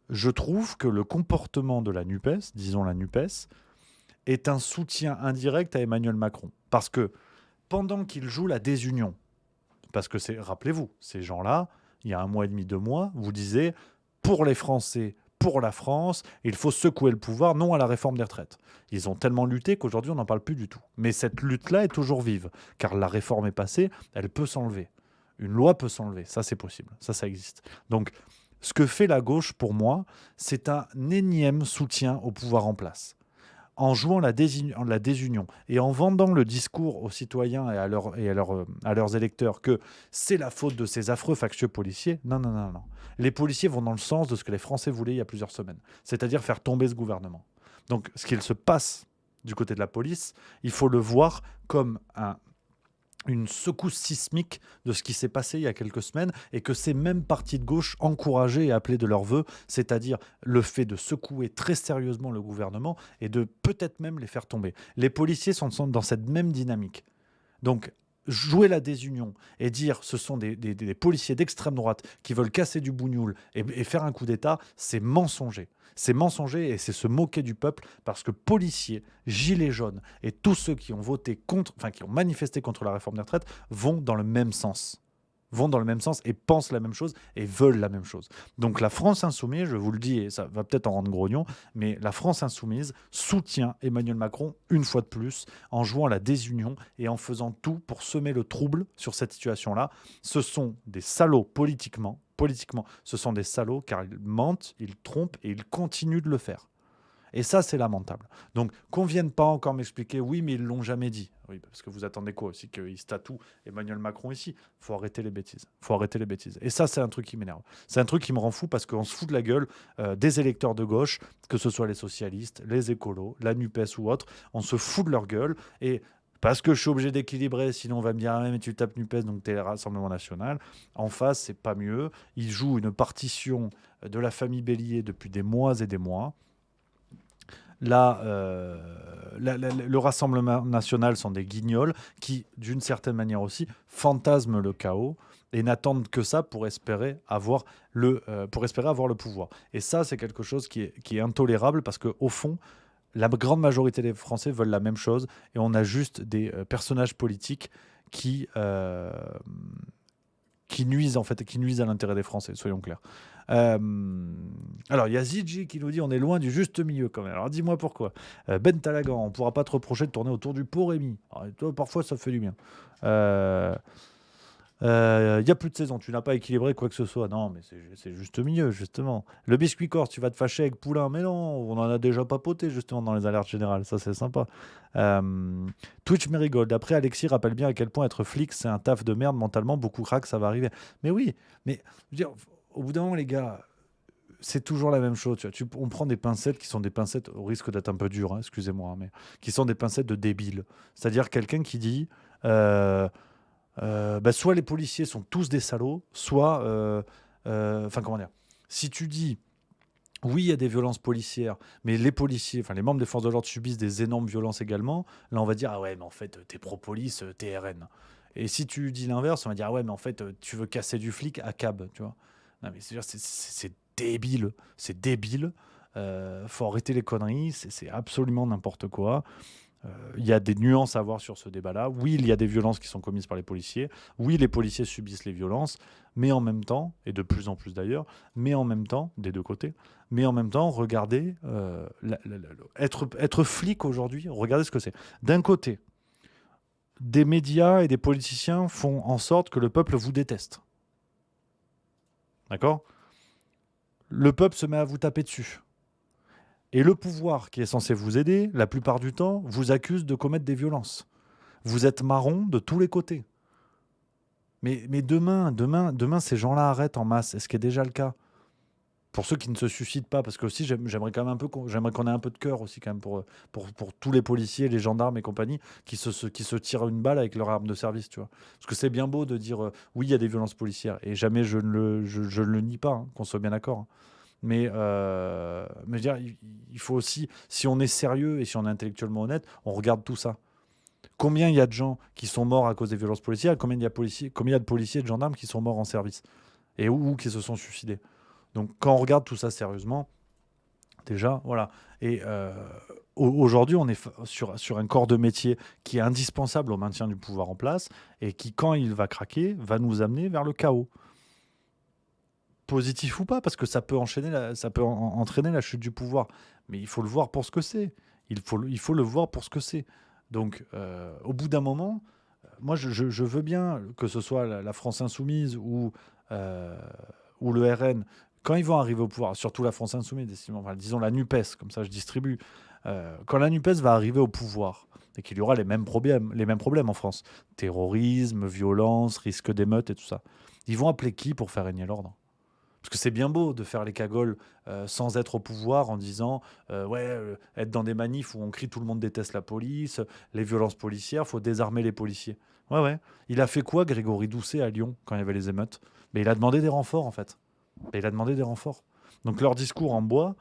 je trouve que le comportement de la NUPES, disons la NUPES, est un soutien indirect à Emmanuel Macron. Parce que pendant qu'il joue la désunion, parce que rappelez-vous, ces gens-là, il y a 1 mois et demi, 2 mois, vous disiez, pour les Français, pour la France, il faut secouer le pouvoir, non à la réforme des retraites. Ils ont tellement lutté qu'aujourd'hui, on n'en parle plus du tout. Mais cette lutte-là est toujours vive, car la réforme est passée, elle peut s'enlever. Une loi peut s'enlever, ça c'est possible, ça existe. Donc, ce que fait la gauche, pour moi, c'est un énième soutien au pouvoir en place. En jouant la désunion et en vendant le discours aux citoyens et à leurs électeurs que c'est la faute de ces affreux factieux policiers, non. Les policiers vont dans le sens de ce que les Français voulaient il y a plusieurs semaines, c'est-à-dire faire tomber ce gouvernement. Donc, ce qu'il se passe du côté de la police, il faut le voir comme une secousse sismique de ce qui s'est passé il y a quelques semaines et que ces mêmes partis de gauche encourageaient et appelaient de leur vœu, c'est-à-dire le fait de secouer très sérieusement le gouvernement et de peut-être même les faire tomber. Les policiers sont dans cette même dynamique. Donc, jouer la désunion et dire ce sont des policiers d'extrême droite qui veulent casser du bougnoul et faire un coup d'État, c'est mensonger. C'est mensonger et c'est se moquer du peuple parce que policiers, gilets jaunes et tous ceux qui ont voté contre, enfin qui ont manifesté contre la réforme des retraites vont dans le même sens. Vont dans le même sens et pensent la même chose et veulent la même chose. Donc la France insoumise, je vous le dis, et ça va peut-être en rendre grognon, mais la France insoumise soutient Emmanuel Macron une fois de plus en jouant la désunion et en faisant tout pour semer le trouble sur cette situation-là. Ce sont des salauds politiquement, ce sont des salauds car ils mentent, ils trompent et ils continuent de le faire. Et ça, c'est lamentable. Donc, qu'on ne vienne pas encore m'expliquer, oui, mais ils ne l'ont jamais dit. Oui, parce que vous attendez quoi aussi qu'il se tatoue Emmanuel Macron ici. Il faut arrêter les bêtises. Et ça, c'est un truc qui m'énerve. C'est un truc qui me rend fou parce qu'on se fout de la gueule des électeurs de gauche, que ce soit les socialistes, les écolos, la NUPES ou autres. On se fout de leur gueule et... Parce que je suis obligé d'équilibrer, sinon on va me dire ah, mais tu tapes NUPES, donc tu es le Rassemblement National. En face, c'est pas mieux. Ils jouent une partition de la famille Bélier depuis des mois et des mois. Là, le Rassemblement National sont des guignols qui, d'une certaine manière aussi, fantasment le chaos et n'attendent que ça pour espérer avoir le pouvoir. Et ça, c'est quelque chose qui est intolérable parce qu'au fond, la grande majorité des Français veulent la même chose et on a juste des personnages politiques qui nuisent à l'intérêt des Français, soyons clairs. Alors, il y a Zidji qui nous dit on est loin du juste milieu quand même. Alors, dis-moi pourquoi. Ben Talagan, on ne pourra pas te reprocher de tourner autour du pot, Rémi. Alors, toi, parfois, ça fait du bien. Il n'y a plus de saison, tu n'as pas équilibré quoi que ce soit. Non, mais c'est juste milieu, justement. Le biscuit corse, tu vas te fâcher avec Poulain. Mais non, on en a déjà papoté, justement, dans les alertes générales. Ça, c'est sympa. Twitch Marigold. Après, Alexis rappelle bien à quel point être flic, c'est un taf de merde mentalement. Beaucoup craquent, ça va arriver. Mais oui, mais je veux dire, au bout d'un moment, les gars, c'est toujours la même chose. On prend des pincettes qui sont des pincettes, au risque d'être un peu dur, hein, excusez-moi, mais qui sont des pincettes de débiles. C'est-à-dire quelqu'un qui dit... soit les policiers sont tous des salauds, soit... comment dire ? Si tu dis, oui, il y a des violences policières, mais les policiers, les membres des forces de l'ordre subissent des énormes violences également, là, on va dire, ah ouais, mais en fait, t'es pro-police, t'es RN. Et si tu dis l'inverse, on va dire, ah ouais, mais en fait, tu veux casser du flic à cab, tu vois. Non, mais c'est débile. C'est débile. Faut arrêter les conneries. C'est absolument n'importe quoi. Il y a des nuances à voir sur ce débat-là. Oui, il y a des violences qui sont commises par les policiers. Oui, les policiers subissent les violences. Mais en même temps, et de plus en plus d'ailleurs, mais en même temps, des deux côtés, mais en même temps, regardez, être flic aujourd'hui, regardez ce que c'est. D'un côté, des médias et des politiciens font en sorte que le peuple vous déteste. D'accord ? Le peuple se met à vous taper dessus. Et le pouvoir, qui est censé vous aider, la plupart du temps, vous accuse de commettre des violences. Vous êtes marron de tous les côtés. Mais demain, ces gens-là arrêtent en masse. Est-ce qu'il y a déjà le cas ? Pour ceux qui ne se suicident pas, parce que aussi j'aimerais quand même j'aimerais qu'on ait un peu de cœur aussi quand même pour tous les policiers, les gendarmes et compagnie qui se tirent une balle avec leur arme de service, tu vois. Parce que c'est bien beau de dire oui, il y a des violences policières et jamais je ne le nie pas, hein, qu'on soit bien d'accord. Hein. Mais je veux dire, il faut aussi, si on est sérieux et si on est intellectuellement honnête, on regarde tout ça. Combien il y a de gens qui sont morts à cause des violences policières, combien il y a de policiers et de gendarmes qui sont morts en service et ou qui se sont suicidés. Donc quand on regarde tout ça sérieusement, déjà, voilà. Et aujourd'hui, on est sur un corps de métier qui est indispensable au maintien du pouvoir en place et qui, quand il va craquer, va nous amener vers le chaos. Positif ou pas, parce que ça peut entraîner la chute du pouvoir. Mais il faut le voir pour ce que c'est. Il faut le voir pour ce que c'est. Donc, au bout d'un moment, moi, je veux bien que ce soit la France Insoumise ou le RN, quand ils vont arriver au pouvoir, surtout la France Insoumise, disons la NUPES, comme ça je distribue, quand la NUPES va arriver au pouvoir, et qu'il y aura les mêmes problèmes en France, terrorisme, violence, risque d'émeute et tout ça, ils vont appeler qui pour faire régner l'ordre ? Parce que c'est bien beau de faire les cagoles sans être au pouvoir en disant être dans des manifs où on crie tout le monde déteste la police, les violences policières, il faut désarmer les policiers. Ouais, ouais. Il a fait quoi, Grégory Doucet, à Lyon, quand il y avait les émeutes? Mais il a demandé des renforts, en fait. Et il a demandé des renforts. Donc leur discours en bois,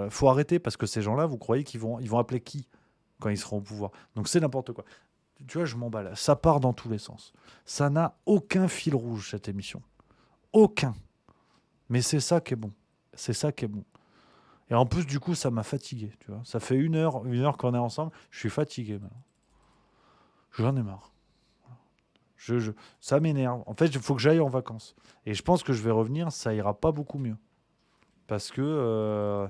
faut arrêter, parce que ces gens-là, vous croyez qu'ils vont appeler qui quand ils seront au pouvoir? Donc c'est n'importe quoi. Tu vois, je m'emballe. Ça part dans tous les sens. Ça n'a aucun fil rouge, cette émission. Aucun. Mais c'est ça qui est bon. C'est ça qui est bon. Et en plus, du coup, ça m'a fatigué. Tu vois, ça fait une heure qu'on est ensemble. Je suis fatigué maintenant. J'en ai marre. Ça m'énerve. En fait, il faut que j'aille en vacances. Et je pense que je vais revenir, ça ira pas beaucoup mieux. Parce que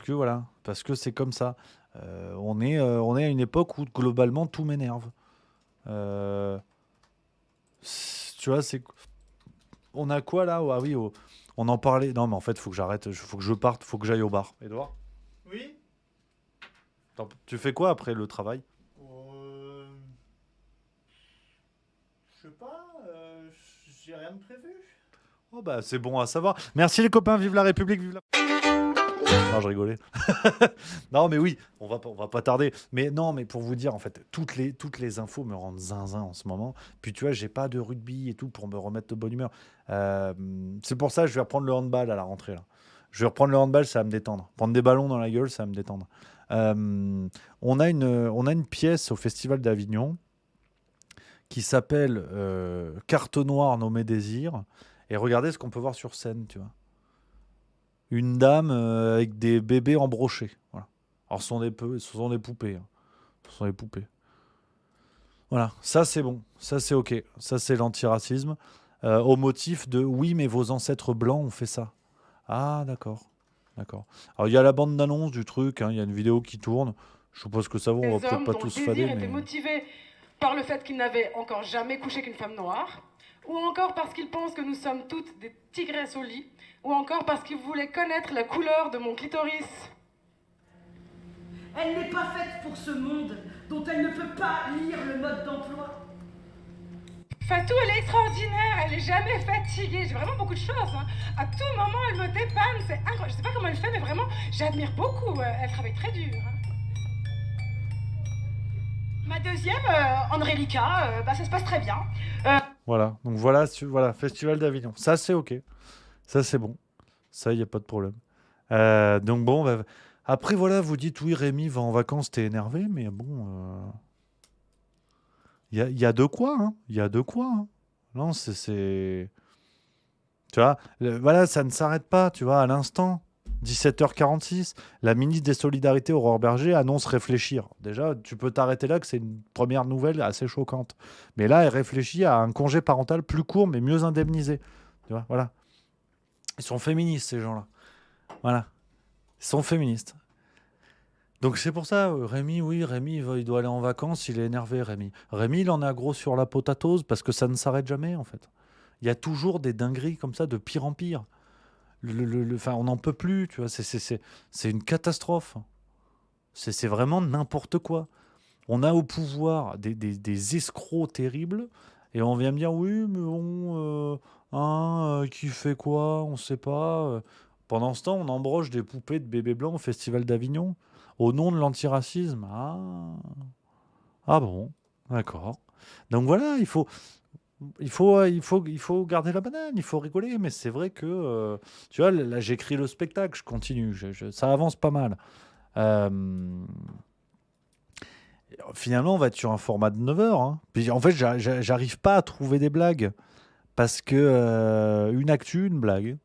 voilà, parce que c'est comme ça. On est à une époque où globalement tout m'énerve. Tu vois, on a quoi là? Ah oui, on en parlait. Non, mais en fait, faut que j'arrête. Faut que je parte. Faut que j'aille au bar. Edouard, Oui. tu fais quoi après le travail? Je sais pas, j'ai rien de prévu. Oh bah c'est bon à savoir. Merci les copains. Vive la République. Vive la... Non, je rigolais. Non, mais oui, on va pas tarder. Mais non, mais pour vous dire, en fait, toutes les infos me rendent zinzin en ce moment. Puis tu vois, j'ai pas de rugby et tout pour me remettre de bonne humeur. C'est pour ça que je vais reprendre le handball à la rentrée. Là. Je vais reprendre le handball, ça va me détendre. Prendre des ballons dans la gueule, ça va me détendre. On a une pièce au Festival d'Avignon qui s'appelle Carte noire nommée Désir. Et regardez ce qu'on peut voir sur scène, tu vois. Une dame avec des bébés embrochés. Voilà. Alors, ce sont des poupées. Hein. Ce sont des poupées. Voilà, ça c'est bon. Ça c'est ok. Ça c'est l'antiracisme. Au motif de oui, mais vos ancêtres blancs ont fait ça. Ah, d'accord. D'accord. Alors, il y a la bande d'annonce du truc. Hein. Il y a une vidéo qui tourne. Je suppose que ça va, on va peut-être pas tous fader. Les hommes dont le désir était motivé par le fait qu'ils n'avaient encore jamais couché qu'une femme noire, ou encore parce qu'ils pensent que nous sommes toutes des tigresses au lit, ou encore parce qu'ils voulaient connaître la couleur de mon clitoris. Elle n'est pas faite pour ce monde dont elle ne peut pas lire le mode d'emploi. Fatou, elle est extraordinaire, elle est jamais fatiguée, j'ai vraiment beaucoup de choses. Hein. À tout moment, elle me dépanne, c'est incroyable. Je sais pas comment elle fait, mais vraiment, j'admire beaucoup. Elle travaille très dur. Hein. Ma deuxième, Angélica, ça se passe très bien. Voilà, donc voilà, Festival d'Avignon. Ça, c'est ok. Ça, c'est bon. Ça, il n'y a pas de problème. Donc bon, bah, après, voilà, vous dites, oui, Rémi va en vacances, t'es énervé, mais bon... Il y a de quoi, hein. Il y a de quoi, hein. Non, c'est... Tu vois, voilà, ça ne s'arrête pas, tu vois, à l'instant. 17h46, la ministre des Solidarités, Aurore Berger, annonce réfléchir. Déjà, tu peux t'arrêter là, que c'est une première nouvelle assez choquante. Mais là, elle réfléchit à un congé parental plus court, mais mieux indemnisé. Tu vois, voilà. Ils sont féministes, ces gens-là. Voilà. Ils sont féministes. Donc c'est pour ça, Rémi, il doit aller en vacances, il est énervé, Rémi. Rémi, il en a gros sur la potatose, parce que ça ne s'arrête jamais, en fait. Il y a toujours des dingueries comme ça, de pire en pire. Enfin, on n'en peut plus, tu vois, c'est une catastrophe. C'est vraiment n'importe quoi. On a au pouvoir des escrocs terribles, et on vient me dire, oui, mais bon, qui fait quoi, on ne sait pas. Pendant ce temps, on embroche des poupées de bébés blancs au Festival d'Avignon, au nom de l'antiracisme. Ah bon, d'accord. Donc voilà, il faut garder la banane, il faut rigoler, mais c'est vrai que, tu vois, là j'écris le spectacle, je continue, ça avance pas mal. Finalement, on va être sur un format de 9 heures. Hein. Puis, en fait, j'arrive pas à trouver des blagues, parce que une actu, une blague.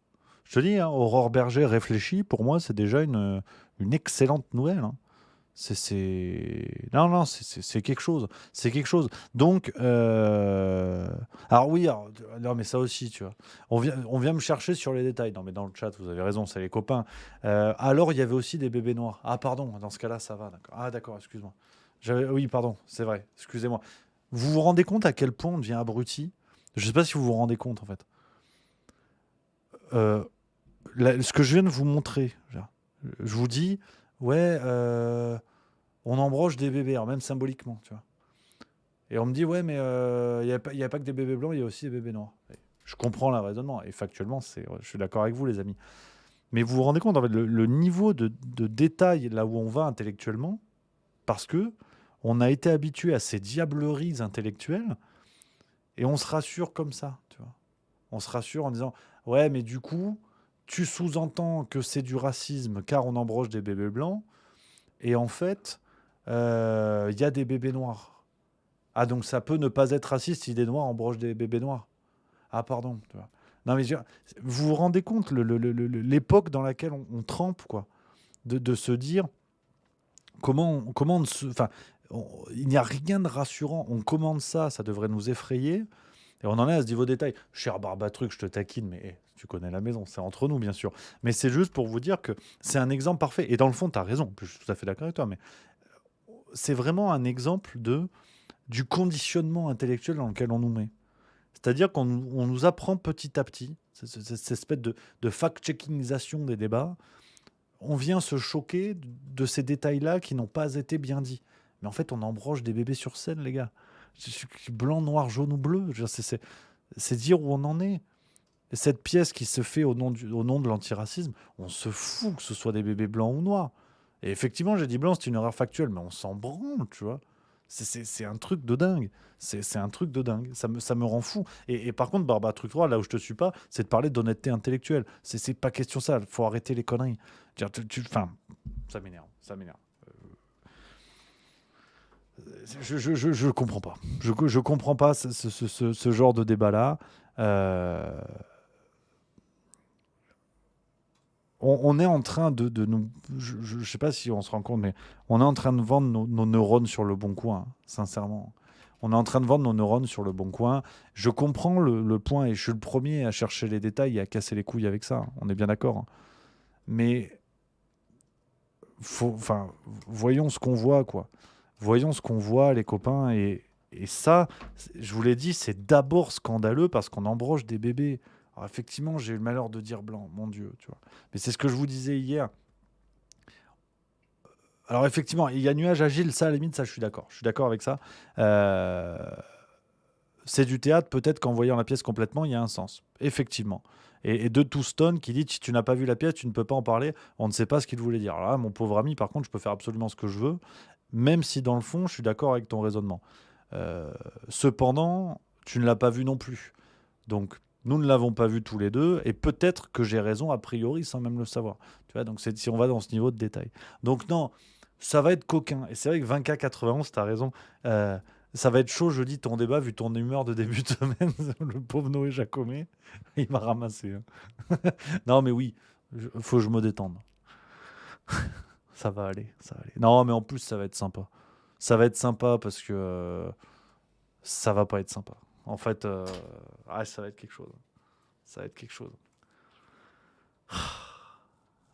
Je te dis, hein, Aurore Berger réfléchit, pour moi, c'est déjà une excellente nouvelle. Hein. Non, c'est quelque chose. C'est quelque chose. Donc, alors oui, non, mais ça aussi, tu vois. On vient me chercher sur les détails. Non, mais dans le chat, vous avez raison, c'est les copains. Alors, il y avait aussi des bébés noirs. Ah, pardon, dans ce cas-là, ça va. D'accord. Ah, d'accord, excuse-moi. Oui, pardon, c'est vrai, excusez-moi. Vous vous rendez compte à quel point on devient abruti? Je ne sais pas si vous vous rendez compte, en fait. Ce que je viens de vous montrer, je vous dis, ouais, on embroche des bébés, alors même symboliquement, tu vois. Et on me dit, ouais, mais il n'y a pas que des bébés blancs, il y a aussi des bébés noirs. Et je comprends le raisonnement, et factuellement, je suis d'accord avec vous, les amis. Mais vous vous rendez compte, en fait, le niveau de détail là où on va intellectuellement, parce que On a été habitué à ces diableries intellectuelles et on se rassure comme ça, tu vois. On se rassure en disant « Ouais, mais du coup, tu sous-entends que c'est du racisme car on embroche des bébés blancs et en fait, il y a des bébés noirs. Ah, donc ça peut ne pas être raciste si des noirs embrochent des bébés noirs. Ah, pardon. » Tu vois. Non, mais vous vous rendez compte l'époque dans laquelle on trempe, quoi, de se dire comment on se... Enfin, il n'y a rien de rassurant. On commande ça, ça devrait nous effrayer. Et on en est à ce niveau détail. Cher Barbatruc, je te taquine, mais tu connais la maison, c'est entre nous, bien sûr. Mais c'est juste pour vous dire que c'est un exemple parfait. Et dans le fond, tu as raison, je suis tout à fait d'accord avec toi, mais c'est vraiment un exemple du conditionnement intellectuel dans lequel on nous met. C'est-à-dire qu'on nous apprend petit à petit, cette espèce de fact-checkingisation des débats, on vient se choquer de ces détails-là qui n'ont pas été bien dits. Mais en fait, on embroche des bébés sur scène, les gars. Blanc, noir, jaune ou bleu. C'est dire où on en est. Et cette pièce qui se fait au nom de l'antiracisme, on se fout que ce soit des bébés blancs ou noirs. Et effectivement, j'ai dit blanc, c'est une erreur factuelle, mais on s'en branle, tu vois. C'est un truc de dingue. C'est un truc de dingue. Ça me rend fou. Et par contre, Barbatruc 3, là où je te suis pas, c'est de parler d'honnêteté intellectuelle. C'est pas question de ça. Il faut arrêter les conneries. Enfin, ça m'énerve. Ça m'énerve. Je comprends pas. Je comprends pas ce genre de débat-là. On est en train de nous... Je sais pas si on se rend compte, mais on est en train de vendre nos neurones sur le bon coin, sincèrement. On est en train de vendre nos neurones sur le bon coin. Je comprends le point et je suis le premier à chercher les détails et à casser les couilles avec ça. On est bien d'accord. Mais voyons ce qu'on voit, quoi. Voyons ce qu'on voit, les copains. Et ça, je vous l'ai dit, c'est d'abord scandaleux parce qu'on embroche des bébés. Alors effectivement, j'ai eu le malheur de dire blanc, mon Dieu, tu vois. Mais c'est ce que je vous disais hier. Alors effectivement, il y a nuage agile, ça à la limite, ça je suis d'accord. Je suis d'accord avec ça. C'est du théâtre, peut-être qu'en voyant la pièce complètement, il y a un sens. Effectivement. Et de Touston qui dit, si tu n'as pas vu la pièce, tu ne peux pas en parler, on ne sait pas ce qu'il voulait dire. Alors là, mon pauvre ami, par contre, je peux faire absolument ce que je veux, même si dans le fond, je suis d'accord avec ton raisonnement. Cependant, tu ne l'as pas vu non plus. Donc, nous ne l'avons pas vu tous les deux, et peut-être que j'ai raison a priori sans même le savoir. Tu vois, donc si on va dans ce niveau de détail. Donc non, ça va être coquin. Et c'est vrai que 20K91, tu as raison. Ça va être chaud jeudi ton débat, vu ton humeur de début de semaine. Le pauvre Noé Jacomet, il m'a ramassé. Hein. Non mais oui, faut que je me détende. Ça va aller. Non mais en plus, ça va être sympa. Ça va être sympa parce que ça va pas être sympa. En fait, ça va être quelque chose. Ça va être quelque chose.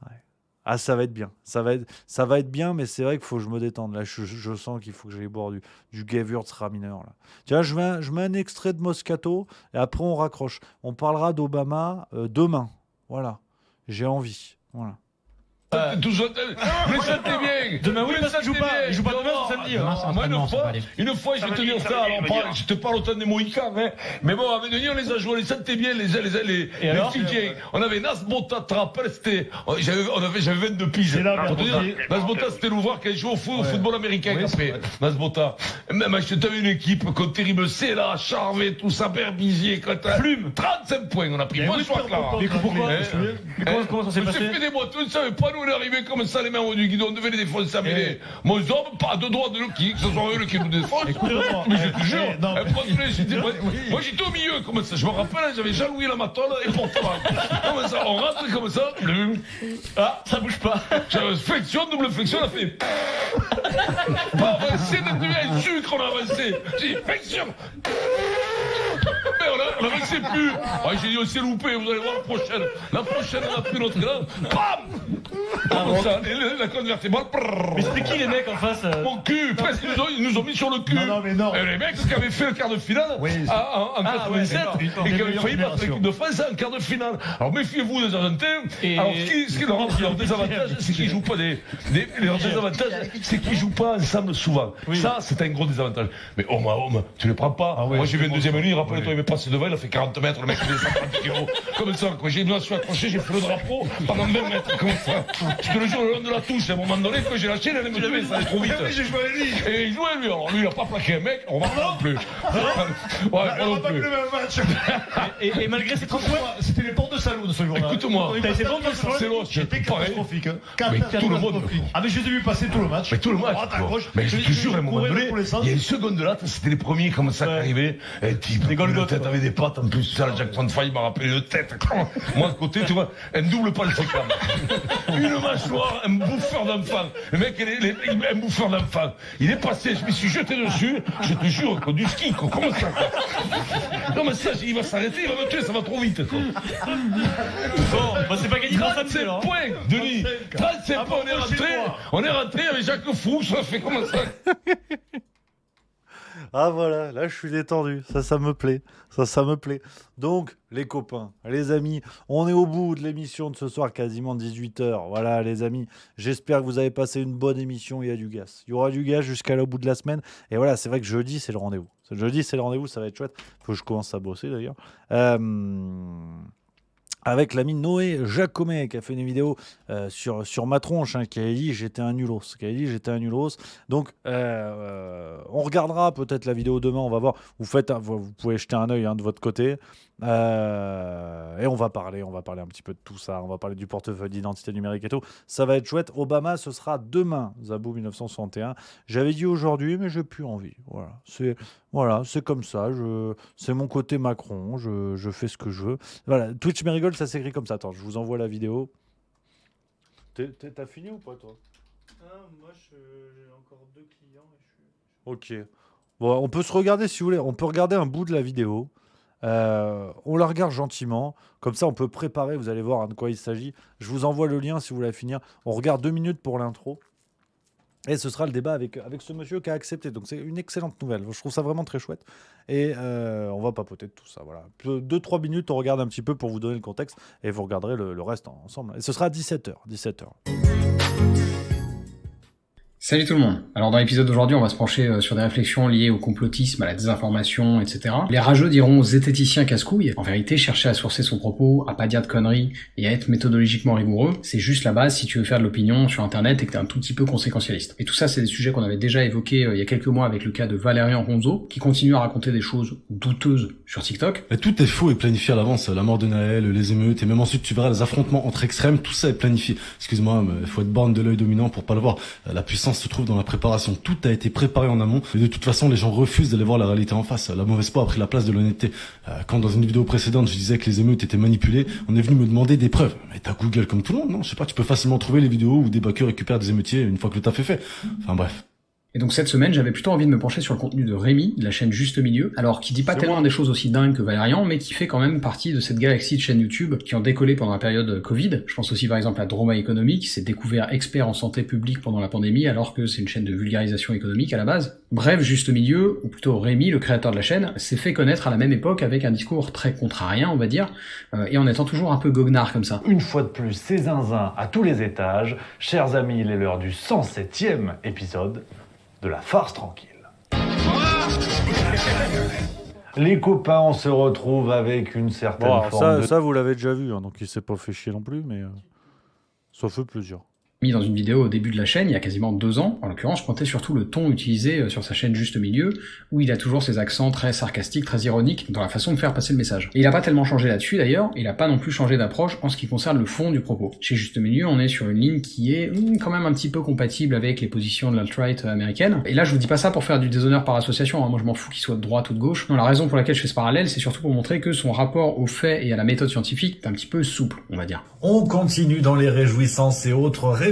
Ouais. Ah, ça va être bien. Ça va être bien, mais c'est vrai qu'il faut que je me détende. Là, je sens qu'il faut que j'aille boire du Gewürztraminer. Là. Tu vois, je mets un extrait de Moscato et après on raccroche. On parlera d'Obama demain. Voilà. J'ai envie. Voilà. Tout ça, mais ça t'es bien. Demain, oui, parce qu'il joue pas. Il joue pas demain, c'est samedi. Moi, une fois, je vais te dire ça. Alors, je te parle autant des Mohicans, hein. Mais bon, avec Denis, on les a joués. Les sentait bien, les Fidjiens. On avait Nasbota, tu te rappelles, c'était, j'avais 22 piges. Nasbota, c'était l'ouvreur qui a joué au football américain, après. Nasbota. Même, t'avais une équipe, contre Terrible C, là, Charvet, tout ça, Berbizier, Plume. 35 points, on a pris. Bonsoir, Clara. Mais pourquoi? Comment ça s'est passé? J'ai fait des motos, tu ne savais pas, nous, on est arrivé comme ça, les mains au haut du guidon, on devait les défoncer à mêler. Mon homme, pas de droit de le qui, que ce soit eux qui nous défoncent. Mais je te jure, moi j'étais au milieu, comme ça. Je me rappelle, j'avais Jean-Louis Lamatole et Portman. Comme ça, on rentre comme ça. Ah, ça bouge pas. J'avais flexion, double flexion, on a fait. Pas avancé, d'un sucre, on a avancé. J'ai dit, flexion. Mais on n'avançait plus. Ah, j'ai dit, on s'est loupé, vous allez voir la prochaine. La prochaine, on a pris notre là. Bam! Comme ça, la colonne vertébrale. Mais c'était qui les mecs en face? Mon cul, presque ils nous ont mis sur le cul. Non, mais non. Et les mecs qui avaient fait le quart de finale en 87 et qui avaient failli battre l'équipe de France en quart de finale. Alors méfiez-vous des Argentins. Alors ce qui leur désavantage, c'est qu'ils jouent pas leur désavantage, c'est qu'ils jouent pas ensemble souvent. Ça, c'est un gros désavantage. Mais homme à homme, tu les prends pas. Moi j'ai vu un deuxième venir, rappelez-toi, il m'est passé devant, il a fait 40 mètres, le mec il est 50 kilos. Comme ça, quand je suis accroché, j'ai fait le drapeau pendant 20 mètres, comme ça. Je te le jure, le long de la touche, à un moment donné, quand j'ai lâché, il allait me tuer, ça allait trop vite. Oui, j'ai joué avec lui. Et il jouait, lui, alors lui, il a pas plaqué un mec, on va pas non plus. Ouais, on va pas plus le même match. Et malgré ces 30 points, c'était les portes de salaud de ce jour-là. Écoute-moi, t'as été bon dans ce c'est l'autre, C'était catastrophique. Mais tout le monde. Ah, mais je les ai vu passer tout le match. Mais tout le match. Mais je te jure, à un moment donné, il y a une seconde là, c'était les premiers comme ça qui arrivaient. Et type, des goals de tête avec des pattes. En plus, ça, Jackson Five m'a rappelé de tête. Moi, de côté, tu vois, un double palsécam. Une mâchoire, un bouffeur d'enfant. Le mec, il est un bouffeur d'enfant. Il est passé, je me suis jeté dessus. Je te jure, du ski, quoi. Comment ça, quoi? Non, mais ça, il va s'arrêter, il va me tuer, ça va trop vite, quoi. Bon, bah c'est pas gagné dans 37 points, Denis. 37 points, on est rentré avec Jacques Fou, ça fait comment ça? Ah voilà, là je suis détendu, ça me plaît, ça me plaît. Donc les copains, les amis, on est au bout de l'émission de ce soir, quasiment 18h. Voilà les amis, j'espère que vous avez passé une bonne émission, il y a du gaz. Il y aura du gaz jusqu'à l'au bout de la semaine. Et voilà, c'est vrai que jeudi c'est le rendez-vous. Jeudi c'est le rendez-vous, ça va être chouette. Faut que je commence à bosser d'ailleurs. Avec l'ami Noé Jacomet qui a fait une vidéo sur ma tronche, qui a dit j'étais un nulos. Donc on regardera peut-être la vidéo demain, on va voir. Vous pouvez jeter un œil de votre côté. Et on va parler un petit peu de tout ça. On va parler du portefeuille d'identité numérique et tout. Ça va être chouette. Obama, ce sera demain. Zabou 1961. J'avais dit aujourd'hui, mais j'ai plus envie. Voilà, c'est comme ça. C'est mon côté Macron. Je fais ce que je veux. Voilà, Twitch me rigole, ça s'écrit comme ça. Attends, je vous envoie la vidéo. T'as fini ou pas, toi? Moi, j'ai encore 2 clients. Ok. Bon, on peut se regarder si vous voulez. On peut regarder un bout de la vidéo. On la regarde gentiment, comme ça on peut préparer, vous allez voir de quoi il s'agit. Je vous envoie le lien si vous voulez finir. On regarde 2 minutes pour l'intro. Et ce sera le débat avec ce monsieur qui a accepté. Donc c'est une excellente nouvelle. Je trouve ça vraiment très chouette. Et on va papoter de tout ça. Voilà. 2-3 minutes, on regarde un petit peu pour vous donner le contexte. Et vous regarderez le reste ensemble. Et ce sera à 17h. Salut tout le monde. Alors dans l'épisode d'aujourd'hui, on va se pencher sur des réflexions liées au complotisme, à la désinformation, etc. Les rageux diront zététicien casse-couille. En vérité, chercher à sourcer son propos, à pas dire de conneries et à être méthodologiquement rigoureux, c'est juste la base si tu veux faire de l'opinion sur internet et que t'es un tout petit peu conséquentialiste. Et tout ça, c'est des sujets qu'on avait déjà évoqués il y a quelques mois avec le cas de Valérian Ronzo, qui continue à raconter des choses douteuses sur TikTok. Et tout est faux et planifié à l'avance. La mort de Naël, les émeutes, et même ensuite tu verras les affrontements entre extrêmes, tout ça est planifié. Excuse-moi, mais il faut être borne de l'œil dominant pour pas le voir. La puissance se trouve dans la préparation. Tout a été préparé en amont. Et de toute façon, les gens refusent d'aller voir la réalité en face. La mauvaise foi a pris la place de l'honnêteté. Quand dans une vidéo précédente, je disais que les émeutes étaient manipulées, on est venu me demander des preuves. Mais t'as Google comme tout le monde, non? Je sais pas, tu peux facilement trouver les vidéos où des backers récupèrent des émeutiers une fois que le taf est fait. Enfin bref. Et donc cette semaine, j'avais plutôt envie de me pencher sur le contenu de Rémi, de la chaîne Juste Milieu, alors qui dit pas tellement des choses aussi dingues que Valérian, mais qui fait quand même partie de cette galaxie de chaînes YouTube qui ont décollé pendant la période Covid. Je pense aussi par exemple à Droma Économie, qui s'est découvert expert en santé publique pendant la pandémie, alors que c'est une chaîne de vulgarisation économique à la base. Bref, Juste Milieu, ou plutôt Rémi, le créateur de la chaîne, s'est fait connaître à la même époque avec un discours très contrarien, on va dire, et en étant toujours un peu goguenard comme ça. Une fois de plus, c'est zinzin à tous les étages. Chers amis, il est l'heure du 107e épisode de la farce tranquille. Les copains, on se retrouve avec une certaine forme ça, vous l'avez déjà vu, donc il s'est pas fait chier non plus, mais ça fait plusieurs. Mis dans une vidéo au début de la chaîne, il y a quasiment 2 ans, en l'occurrence, je pointais surtout le ton utilisé sur sa chaîne Juste Milieu, où il a toujours ses accents très sarcastiques, très ironiques, dans la façon de faire passer le message. Et il a pas tellement changé là-dessus d'ailleurs, il a pas non plus changé d'approche en ce qui concerne le fond du propos. Chez Juste Milieu, on est sur une ligne qui est quand même un petit peu compatible avec les positions de l'alt-right américaine. Et là, je vous dis pas ça pour faire du déshonneur par association, moi je m'en fous qu'il soit de droite ou de gauche. Non, la raison pour laquelle je fais ce parallèle, c'est surtout pour montrer que son rapport aux faits et à la méthode scientifique est un petit peu souple, on va dire. On continue dans les réjouissances et autres révélations.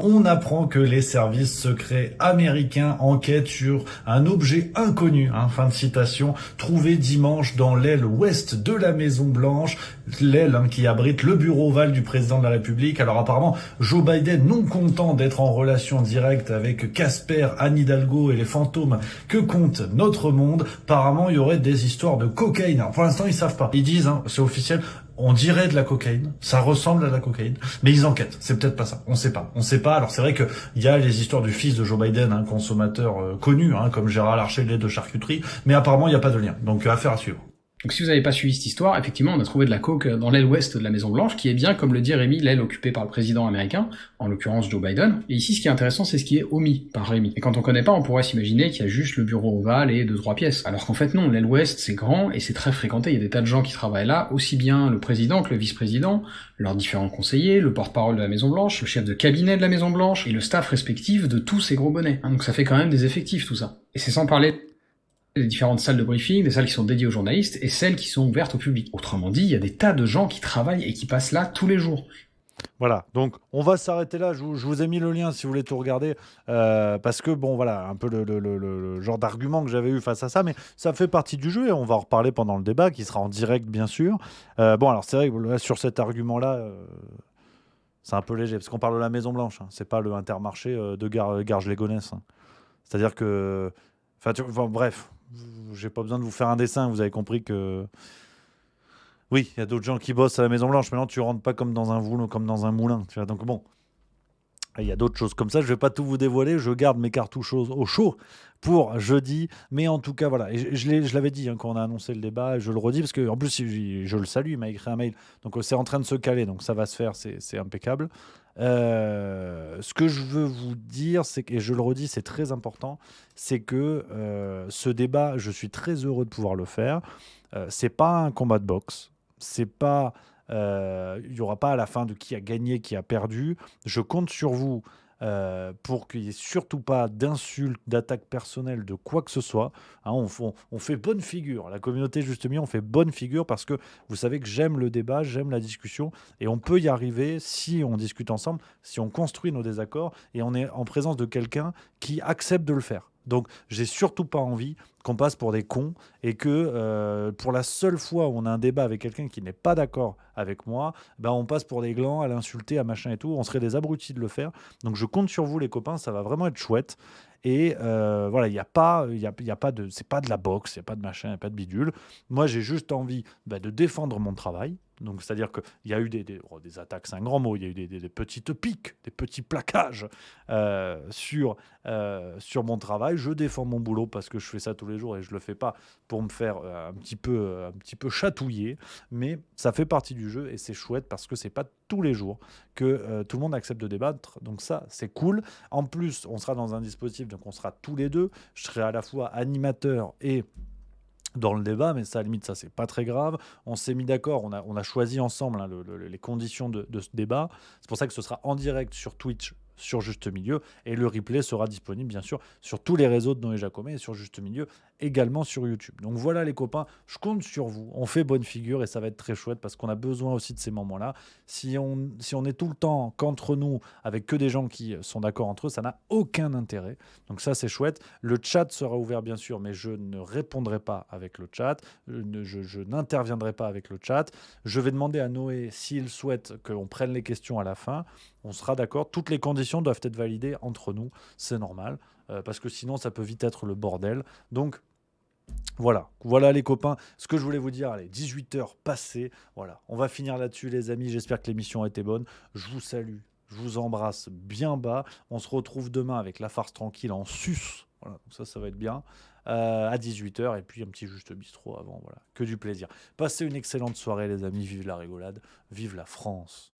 On apprend que les services secrets américains enquêtent sur un objet inconnu, fin de citation, trouvé dimanche dans l'aile ouest de la Maison Blanche, l'aile qui abrite le bureau ovale du président de la République. Alors apparemment, Joe Biden, non content d'être en relation directe avec Casper, Anne Hidalgo et les fantômes que compte notre monde, apparemment il y aurait des histoires de cocaïne. Alors, pour l'instant ils savent pas. Ils disent, c'est officiel, on dirait de la cocaïne, ça ressemble à de la cocaïne, mais ils enquêtent. C'est peut-être pas ça. On sait pas. Alors c'est vrai que il y a les histoires du fils de Joe Biden, un consommateur connu, comme Gérard Larcher, lait de charcuterie, mais apparemment il n'y a pas de lien. Donc affaire à suivre. Donc si vous n'avez pas suivi cette histoire, effectivement, on a trouvé de la coke dans l'aile ouest de la Maison Blanche, qui est bien, comme le dit Rémi, l'aile occupée par le président américain, en l'occurrence Joe Biden. Et ici, ce qui est intéressant, c'est ce qui est omis par Rémi. Et quand on connaît pas, on pourrait s'imaginer qu'il y a juste le bureau ovale et 2-3 pièces. Alors qu'en fait non, l'aile ouest, c'est grand et c'est très fréquenté. Il y a des tas de gens qui travaillent là, aussi bien le président que le vice-président, leurs différents conseillers, le porte-parole de la Maison Blanche, le chef de cabinet de la Maison Blanche, et le staff respectif de tous ces gros bonnets. Donc ça fait quand même des effectifs, tout ça. Et c'est sans parler des différentes salles de briefing, des salles qui sont dédiées aux journalistes et celles qui sont ouvertes au public. Autrement dit, il y a des tas de gens qui travaillent et qui passent là tous les jours. Voilà, donc on va s'arrêter là. Je vous ai mis le lien si vous voulez tout regarder, parce que bon, voilà, un peu le genre d'argument que j'avais eu face à ça, mais ça fait partie du jeu et on va en reparler pendant le débat qui sera en direct, bien sûr. Bon, alors c'est vrai que là, sur cet argument-là, c'est un peu léger parce qu'on parle de la Maison Blanche, c'est pas le Intermarché de Garges-les-Gonesse. C'est-à-dire que, bref. J'ai pas besoin de vous faire un dessin, vous avez compris que oui, il y a d'autres gens qui bossent à la Maison Blanche, mais non, tu rentres pas comme dans un voulon, comme dans un moulin, tu vois. Donc bon, il y a d'autres choses comme ça, je vais pas tout vous dévoiler, je garde mes cartouches au chaud pour jeudi, mais en tout cas voilà, et je l'avais dit quand on a annoncé le débat, je le redis parce que en plus je le salue, il m'a écrit un mail, donc c'est en train de se caler, donc ça va se faire, c'est impeccable. Ce que je veux vous dire, c'est que, et je le redis, c'est très important, c'est que ce débat, je suis très heureux de pouvoir le faire. C'est pas un combat de boxe, c'est pas, il y aura pas à la fin de qui a gagné, qui a perdu. Je compte sur vous pour qu'il n'y ait surtout pas d'insultes, d'attaques personnelles, de quoi que ce soit. On fait bonne figure. La communauté Juste Milieu, on fait bonne figure parce que vous savez que j'aime le débat, j'aime la discussion et on peut y arriver si on discute ensemble, si on construit nos désaccords et on est en présence de quelqu'un qui accepte de le faire. Donc, j'ai surtout pas envie qu'on passe pour des cons et que pour la seule fois où on a un débat avec quelqu'un qui n'est pas d'accord avec moi, on passe pour des glands, à l'insulter, à machin et tout. On serait des abrutis de le faire. Donc, je compte sur vous, les copains. Ça va vraiment être chouette. Et voilà, il y a pas de, c'est pas de la boxe, il n'y a pas de machin, il n'y a pas de bidule. Moi, j'ai juste envie de défendre mon travail. Donc, c'est-à-dire qu'il y a eu des attaques, c'est un grand mot, il y a eu des petites piques, des petits plaquages sur mon travail. Je défends mon boulot parce que je fais ça tous les jours et je le fais pas pour me faire un petit peu chatouiller. Mais ça fait partie du jeu et c'est chouette parce que c'est pas tous les jours que tout le monde accepte de débattre. Donc ça, c'est cool. En plus, on sera dans un dispositif, donc on sera tous les deux. Je serai à la fois animateur et dans le débat, mais ça, à la limite, ça, c'est pas très grave. On s'est mis d'accord, on a choisi ensemble les conditions de ce débat. C'est pour ça que ce sera en direct sur Twitch, sur Juste Milieu, et le replay sera disponible, bien sûr, sur tous les réseaux de Noé Jacomet et sur Juste Milieu, également sur YouTube. Donc voilà, les copains, je compte sur vous. On fait bonne figure et ça va être très chouette parce qu'on a besoin aussi de ces moments-là. Si on est tout le temps qu'entre nous, avec que des gens qui sont d'accord entre eux, ça n'a aucun intérêt. Donc ça, c'est chouette. Le chat sera ouvert, bien sûr, mais je ne répondrai pas avec le chat. Je n'interviendrai pas avec le chat. Je vais demander à Noé s'il souhaite qu'on prenne les questions à la fin. On sera d'accord. Toutes les conditions doivent être validées entre nous. C'est normal. Parce que sinon, ça peut vite être le bordel. Donc, voilà les copains, ce que je voulais vous dire. Allez, 18h passées, voilà, on va finir là-dessus, les amis. J'espère que l'émission a été bonne. Je vous salue, je vous embrasse bien bas. On se retrouve demain avec la farce tranquille en sus. Voilà, donc ça va être bien. À 18h et puis un petit juste bistrot avant. Voilà, que du plaisir. Passez une excellente soirée, les amis. Vive la rigolade, vive la France.